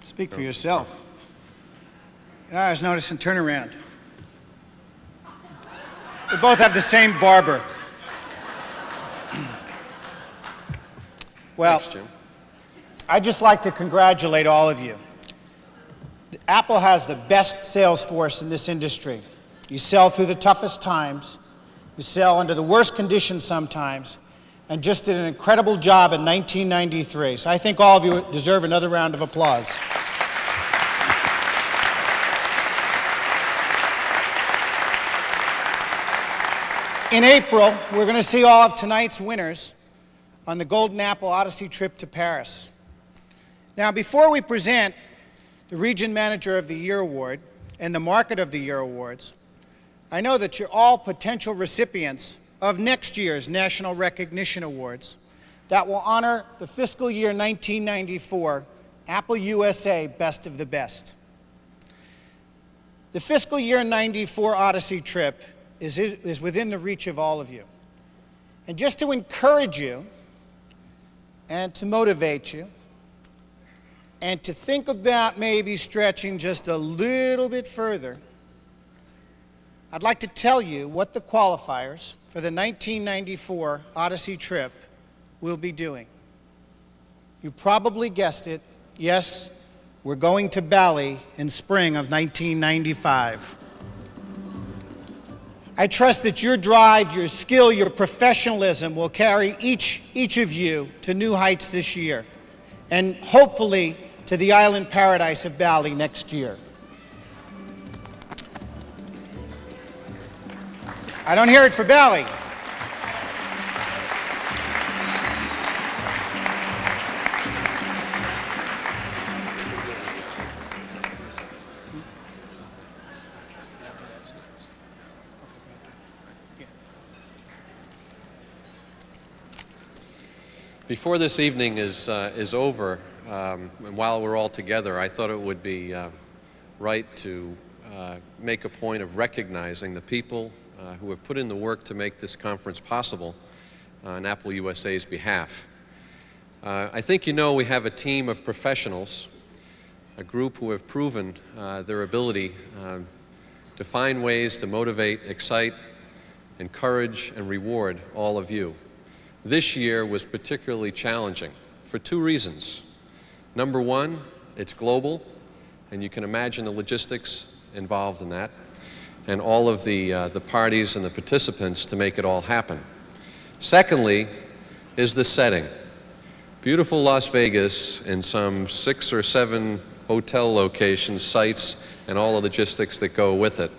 Speak for yourself. I was noticing turnaround. We both have the same barber. Well, Thanks, Jim. I'd just like to congratulate all of you. Apple has the best sales force in this industry. You sell through the toughest times, you sell under the worst conditions sometimes, and just did an incredible job in 1993. So I think all of you deserve another round of applause. In April, we're going to see all of tonight's winners on the Golden Apple Odyssey trip to Paris. Now, before we present the Region Manager of the Year Award and the Market of the Year Awards, I know that you're all potential recipients of next year's National Recognition Awards that will honor the fiscal year 1994 Apple USA Best of the Best. The fiscal year 94 Odyssey trip is within the reach of all of you. And just to encourage you and to motivate you and to think about maybe stretching just a little bit further, I'd like to tell you what the qualifiers for the 1994 Odyssey trip will be doing. You probably guessed it. Yes, we're going to Bali in spring of 1995. I trust that your drive, your skill, your professionalism will carry each of you to new heights this year, and hopefully to the island paradise of Bali next year. I don't hear it for Bali. Before this evening is over, and while we're all together, I thought it would be right to make a point of recognizing the people who have put in the work to make this conference possible on Apple USA's behalf. I think you know we have a team of professionals, a group who have proven their ability to find ways to motivate, excite, encourage, and reward all of you. This year was particularly challenging for two reasons. Number one, it's global, and you can imagine the logistics involved in that, and all of the parties and the participants to make it all happen. Secondly, is the setting. Beautiful Las Vegas and some 6 or 7 hotel locations, sites, and all the logistics that go with it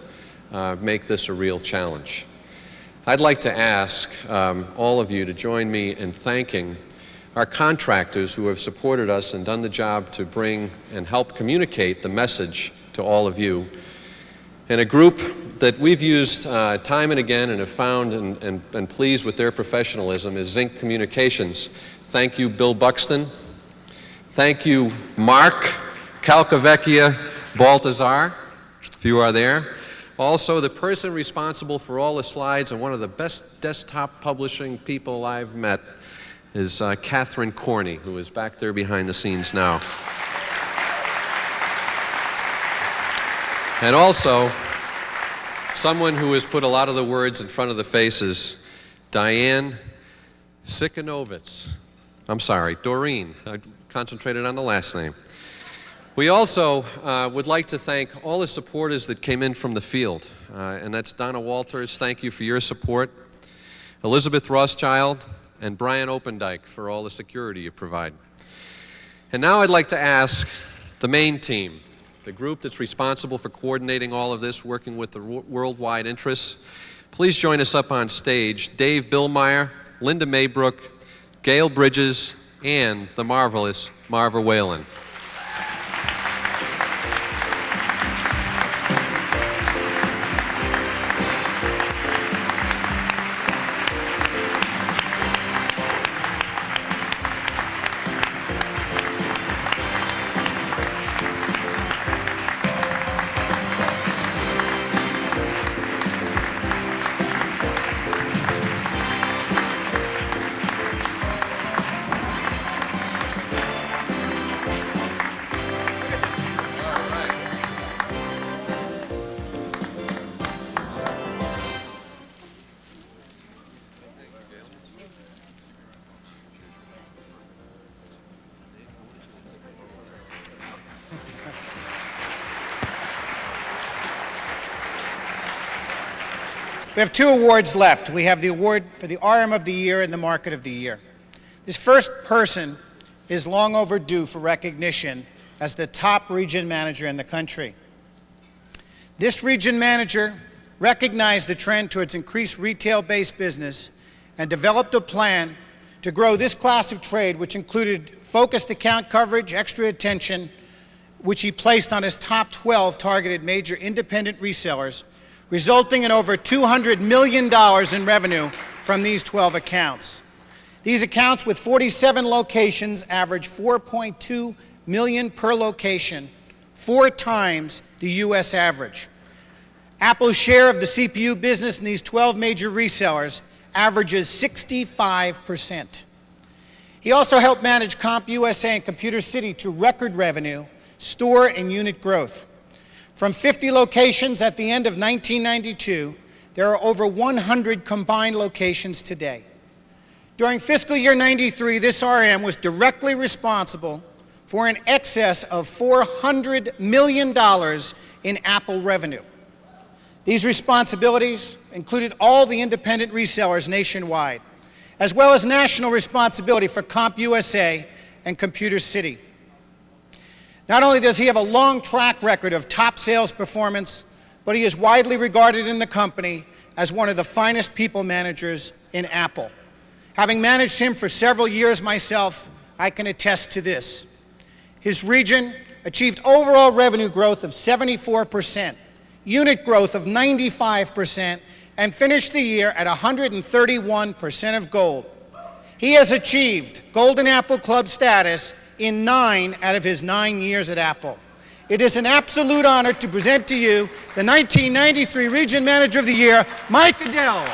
make this a real challenge. I'd like to ask all of you to join me in thanking our contractors who have supported us and done the job to bring and help communicate the message to all of you. And a group that we've used time and again and have found and pleased with their professionalism is Zinc Communications. Thank you, Bill Buxton. Thank you, Mark Calcavecchia Baltazar, if you are there. Also, the person responsible for all the slides and one of the best desktop publishing people I've met is Catherine Corney, who is back there behind the scenes now. And also, someone who has put a lot of the words in front of the faces, Diane Sikanovitz. I'm sorry, Doreen. I concentrated on the last name. We also would like to thank all the supporters that came in from the field, and that's Donna Walters, thank you for your support, Elizabeth Rothschild, and Brian Opendike for all the security you provide. And now I'd like to ask the main team, the group that's responsible for coordinating all of this, working with the worldwide interests. Please join us up on stage, Dave Billmeyer, Linda Maybrook, Gail Bridges, and the marvelous Marva Whalen. We have two awards left. We have the award for the RM of the Year and the Market of the Year. This first person is long overdue for recognition as the top region manager in the country. This region manager recognized the trend towards increased retail-based business and developed a plan to grow this class of trade, which included focused account coverage, extra attention, which he placed on his top 12 targeted major independent resellers, resulting in over $200 million in revenue from these 12 accounts. These accounts with 47 locations average $4.2 million per location, 4 times the US average. Apple's share of the CPU business in these 12 major resellers averages 65%. He also helped manage CompUSA and Computer City to record revenue, store, and unit growth. From 50 locations at the end of 1992, there are over 100 combined locations today. During fiscal year 93, this RM was directly responsible for in excess of $400 million in Apple revenue. These responsibilities included all the independent resellers nationwide, as well as national responsibility for CompUSA and Computer City. Not only does he have a long track record of top sales performance, but he is widely regarded in the company as one of the finest people managers in Apple. Having managed him for several years myself, I can attest to this. His region achieved overall revenue growth of 74%, unit growth of 95%, and finished the year at 131% of gold. He has achieved Golden Apple Club status in 9 out of his 9 years at Apple. It is an absolute honor to present to you the 1993 Region Manager of the Year, Mike Adell.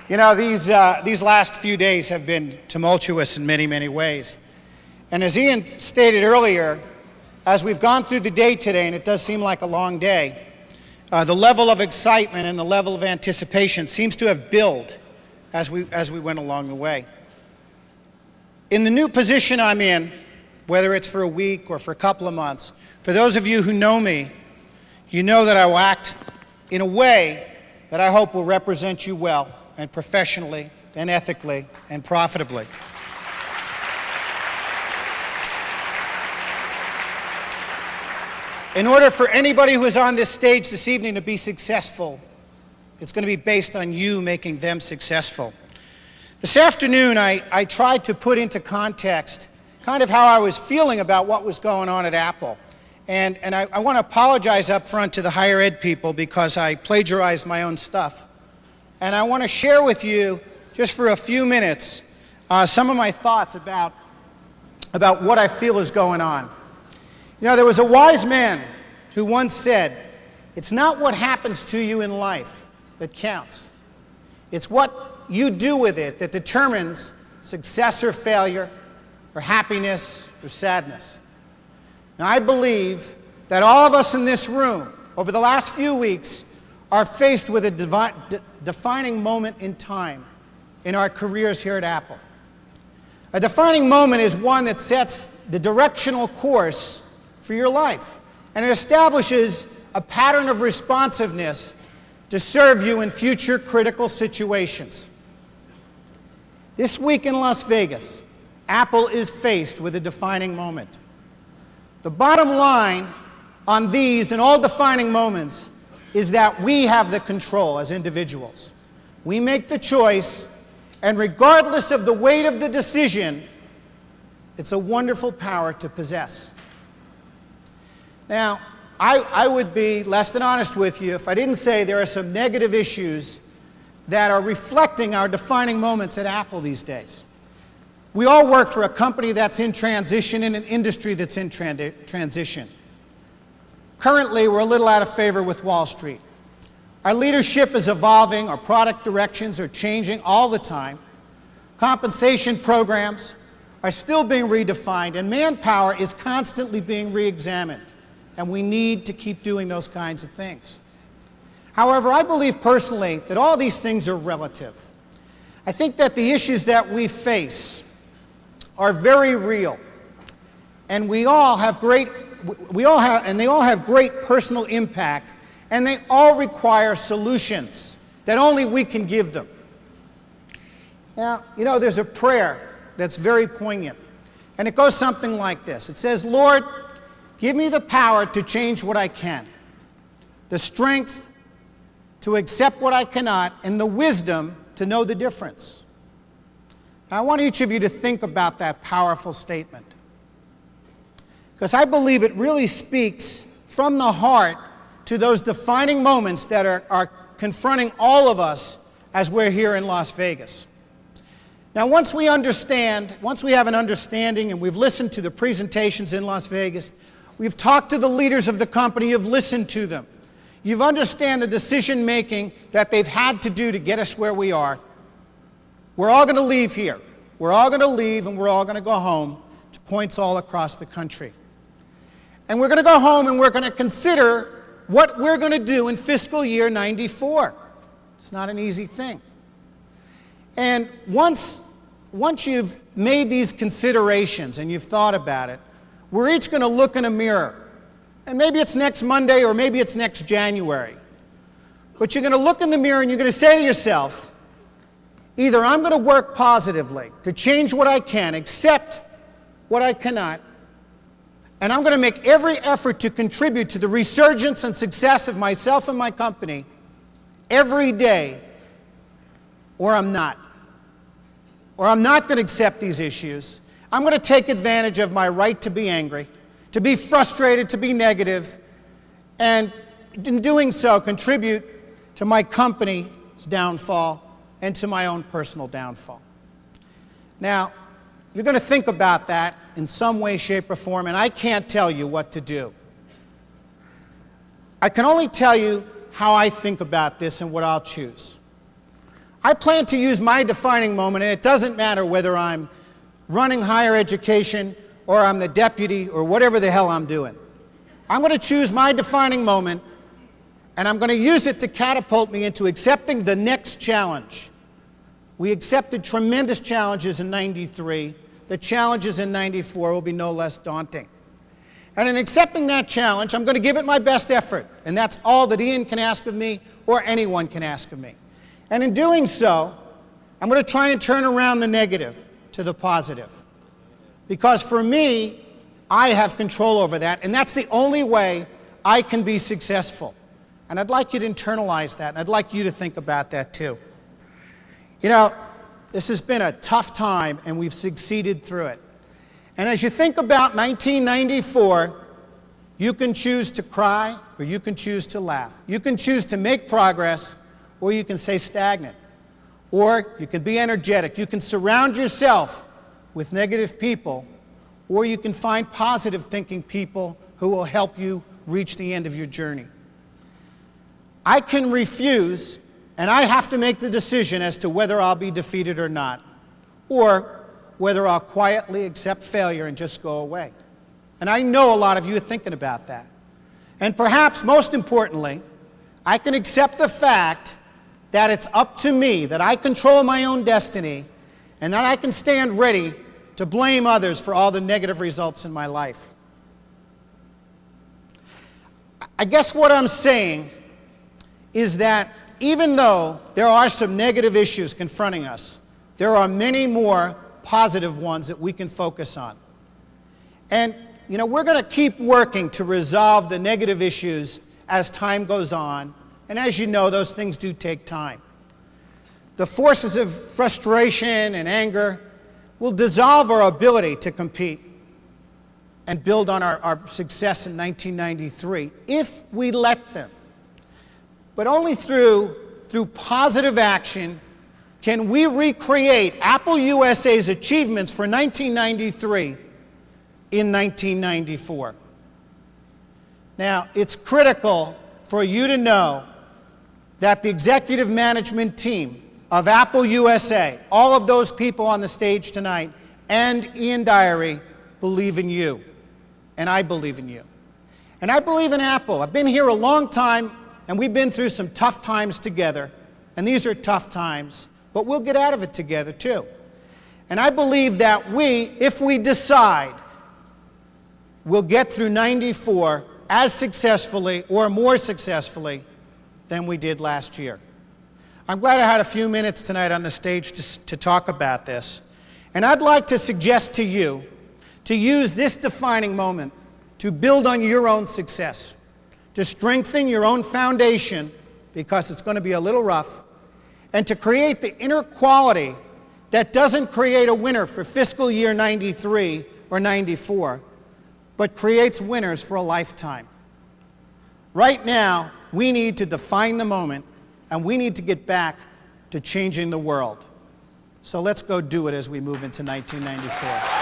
You know, these last few days have been tumultuous in many, many ways. And as Ian stated earlier, as we've gone through the day today, and it does seem like a long day, the level of excitement and the level of anticipation seems to have built as we went along the way. In the new position I'm in, whether it's for a week or for a couple of months, for those of you who know me, you know that I will act in a way that I hope will represent you well, and professionally, and ethically, and profitably. In order for anybody who is on this stage this evening to be successful, it's going to be based on you making them successful. This afternoon, I tried to put into context kind of how I was feeling about what was going on at Apple. And I want to apologize up front to the higher ed people because I plagiarized my own stuff. And I want to share with you, just for a few minutes, some of my thoughts about about what I feel is going on. You know, there was a wise man who once said, "It's not what happens to you in life that counts. It's what you do with it that determines success or failure, or happiness or sadness." Now, I believe that all of us in this room, over the last few weeks, are faced with a defining moment in time in our careers here at Apple. A defining moment is one that sets the directional course for your life, and it establishes a pattern of responsiveness to serve you in future critical situations. This week in Las Vegas, Apple is faced with a defining moment. The bottom line on these and all defining moments is that we have the control as individuals. We make the choice, and regardless of the weight of the decision, it's a wonderful power to possess. Now, I would be less than honest with you if I didn't say there are some negative issues that are reflecting our defining moments at Apple these days. We all work for a company that's in transition in an industry that's in transition. Currently, we're a little out of favor with Wall Street. Our leadership is evolving, our product directions are changing all the time. Compensation programs are still being redefined, and manpower is constantly being re-examined, and we need to keep doing those kinds of things. However, I believe personally that all these things are relative. I think that the issues that we face are very real, and they all have great personal impact, and they all require solutions that only we can give them. Now, you know, there's a prayer that's very poignant, and it goes something like this. It says, "Lord, give me the power to change what I can, the strength to accept what I cannot, and the wisdom to know the difference." Now, I want each of you to think about that powerful statement, because I believe it really speaks from the heart to those defining moments that are confronting all of us as we're here in Las Vegas. Now, once we have an understanding, and we've listened to the presentations in Las Vegas, we've talked to the leaders of the company, you've listened to them, you've understand the decision making that they've had to do to get us where we are, we're all going to leave here. We're all going to leave, and we're all going to go home to points all across the country. And we're going to go home, and we're going to consider what we're going to do in fiscal year 94. It's not an easy thing. And once you've made these considerations and you've thought about it, we're each going to look in a mirror. And maybe it's next Monday or maybe it's next January. But you're going to look in the mirror and you're going to say to yourself, either I'm going to work positively to change what I can, accept what I cannot, and I'm going to make every effort to contribute to the resurgence and success of myself and my company every day, or I'm not. Or I'm not going to accept these issues. I'm going to take advantage of my right to be angry, to be frustrated, to be negative, and in doing so, contribute to my company's downfall and to my own personal downfall. Now, you're going to think about that in some way, shape, or form, and I can't tell you what to do. I can only tell you how I think about this and what I'll choose. I plan to use my defining moment, and it doesn't matter whether I'm running higher education or I'm the deputy or whatever the hell I'm doing. I'm going to choose my defining moment, and I'm going to use it to catapult me into accepting the next challenge. We accepted tremendous challenges in '93. The challenges in '94 will be no less daunting. And in accepting that challenge, I'm going to give it my best effort, and that's all that Ian can ask of me or anyone can ask of me. And in doing so, I'm going to try and turn around the negative to the positive. Because for me, I have control over that, and that's the only way I can be successful. And I'd like you to internalize that, and I'd like you to think about that too. You know, this has been a tough time, and we've succeeded through it. And as you think about 1994, you can choose to cry, or you can choose to laugh. You can choose to make progress, or you can stay stagnant. Or you can be energetic. You can surround yourself with negative people, or you can find positive thinking people who will help you reach the end of your journey. I can refuse, and I have to make the decision as to whether I'll be defeated or not, or whether I'll quietly accept failure and just go away. And I know a lot of you are thinking about that. And perhaps most importantly, I can accept the fact that it's up to me, that I control my own destiny, and that I can stand ready to blame others for all the negative results in my life. I guess what I'm saying is that even though there are some negative issues confronting us, there are many more positive ones that we can focus on. And, you know, we're going to keep working to resolve the negative issues as time goes on. And as you know, those things do take time. The forces of frustration and anger will dissolve our ability to compete and build on our success in 1993 if we let them. But only through positive action can we recreate Apple USA's achievements for 1993 in 1994. Now, it's critical for you to know that the executive management team of Apple USA, all of those people on the stage tonight, and Ian Diary believe in you, and I believe in you. And I believe in Apple. I've been here a long time, and we've been through some tough times together, and these are tough times, but we'll get out of it together too. And I believe that we, if we decide, will get through 94 as successfully or more successfully than we did last year. I'm glad I had a few minutes tonight on the stage to talk about this. And I'd like to suggest to you to use this defining moment to build on your own success, to strengthen your own foundation, because it's going to be a little rough, and to create the inner quality that doesn't create a winner for fiscal year 93 or 94, but creates winners for a lifetime. Right now, we need to define the moment, and we need to get back to changing the world. So let's go do it as we move into 1994.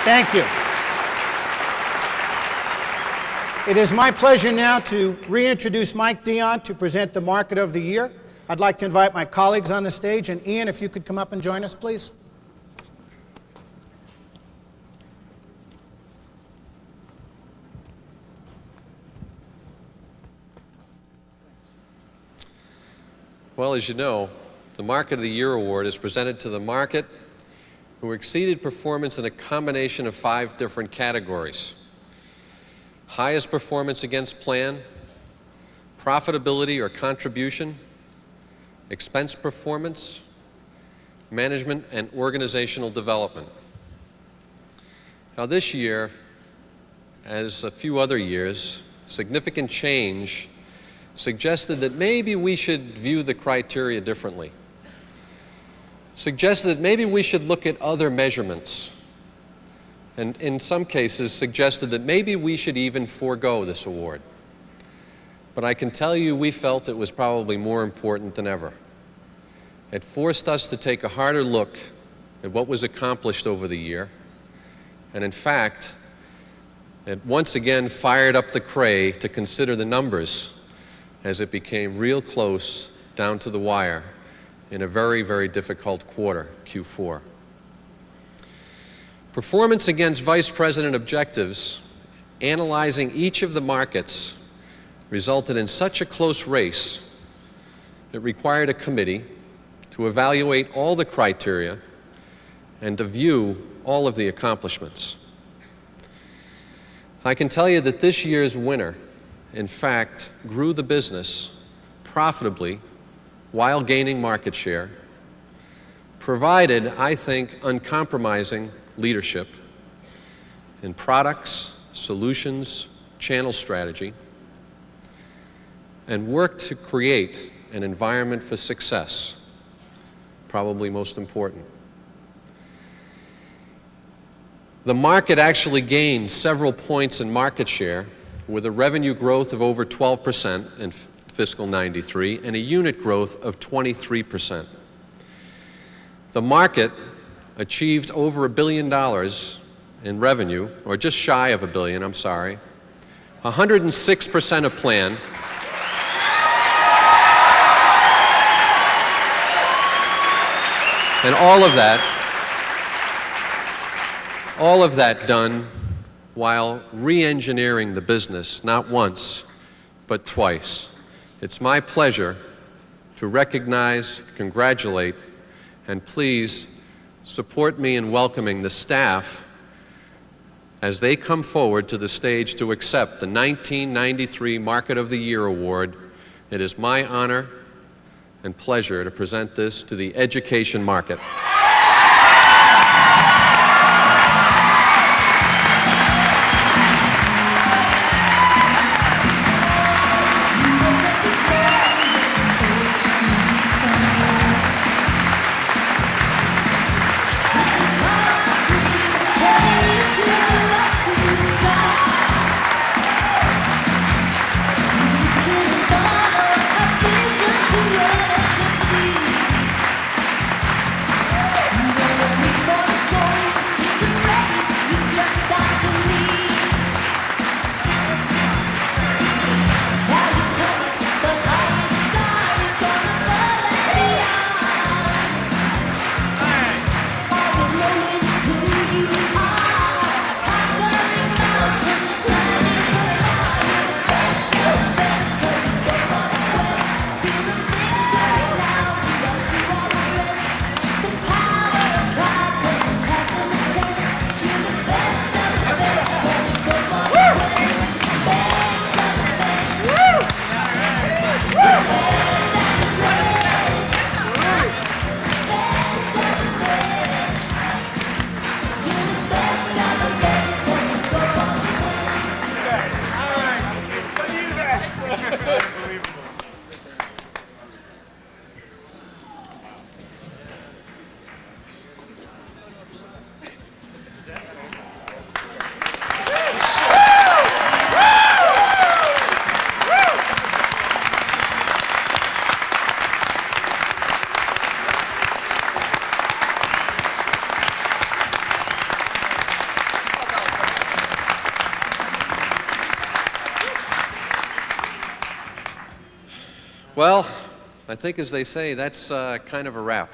Thank you. It is my pleasure now to reintroduce Mike Dion to present the Market of the Year. I'd like to invite my colleagues on the stage, and Ian, if you could come up and join us, please. Well, as you know, the Market of the Year award is presented to the market who exceeded performance in a combination of 5 different categories: highest performance against plan, profitability or contribution, expense performance, management and organizational development. Now this year, as a few other years, significant change suggested that maybe we should view the criteria differently. Suggested that maybe we should look at other measurements, and in some cases suggested that maybe we should even forego this award. But I can tell you we felt it was probably more important than ever. It forced us to take a harder look at what was accomplished over the year, and in fact, it once again fired up the cray to consider the numbers as it became real close down to the wire in a very, very difficult quarter, Q4. Performance against vice president objectives, analyzing each of the markets, resulted in such a close race, it required a committee to evaluate all the criteria and to view all of the accomplishments. I can tell you that this year's winner, in fact, grew the business profitably while gaining market share, provided, I think, uncompromising leadership in products, solutions, channel strategy, and worked to create an environment for success, probably most important. The market actually gained several points in market share with a revenue growth of over 12% in fiscal 93 and a unit growth of 23%. The market achieved over $1 billion in revenue, or just shy of $1 billion, I'm sorry, 106% of plan, and all of that done while re-engineering the business, not once, but twice. It's my pleasure to recognize, congratulate, and please support me in welcoming the staff as they come forward to the stage to accept the 1993 Market of the Year Award. It is my honor and pleasure to present this to the education market. Well, I think, as they say, that's kind of a wrap.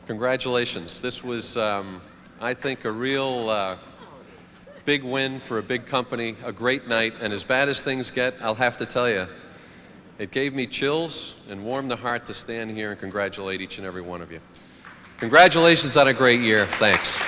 Congratulations. This was, I think, a real big win for a big company, a great night, and as bad as things get, I'll have to tell you, it gave me chills and warmed the heart to stand here and congratulate each and every one of you. Congratulations on a great year. Thanks.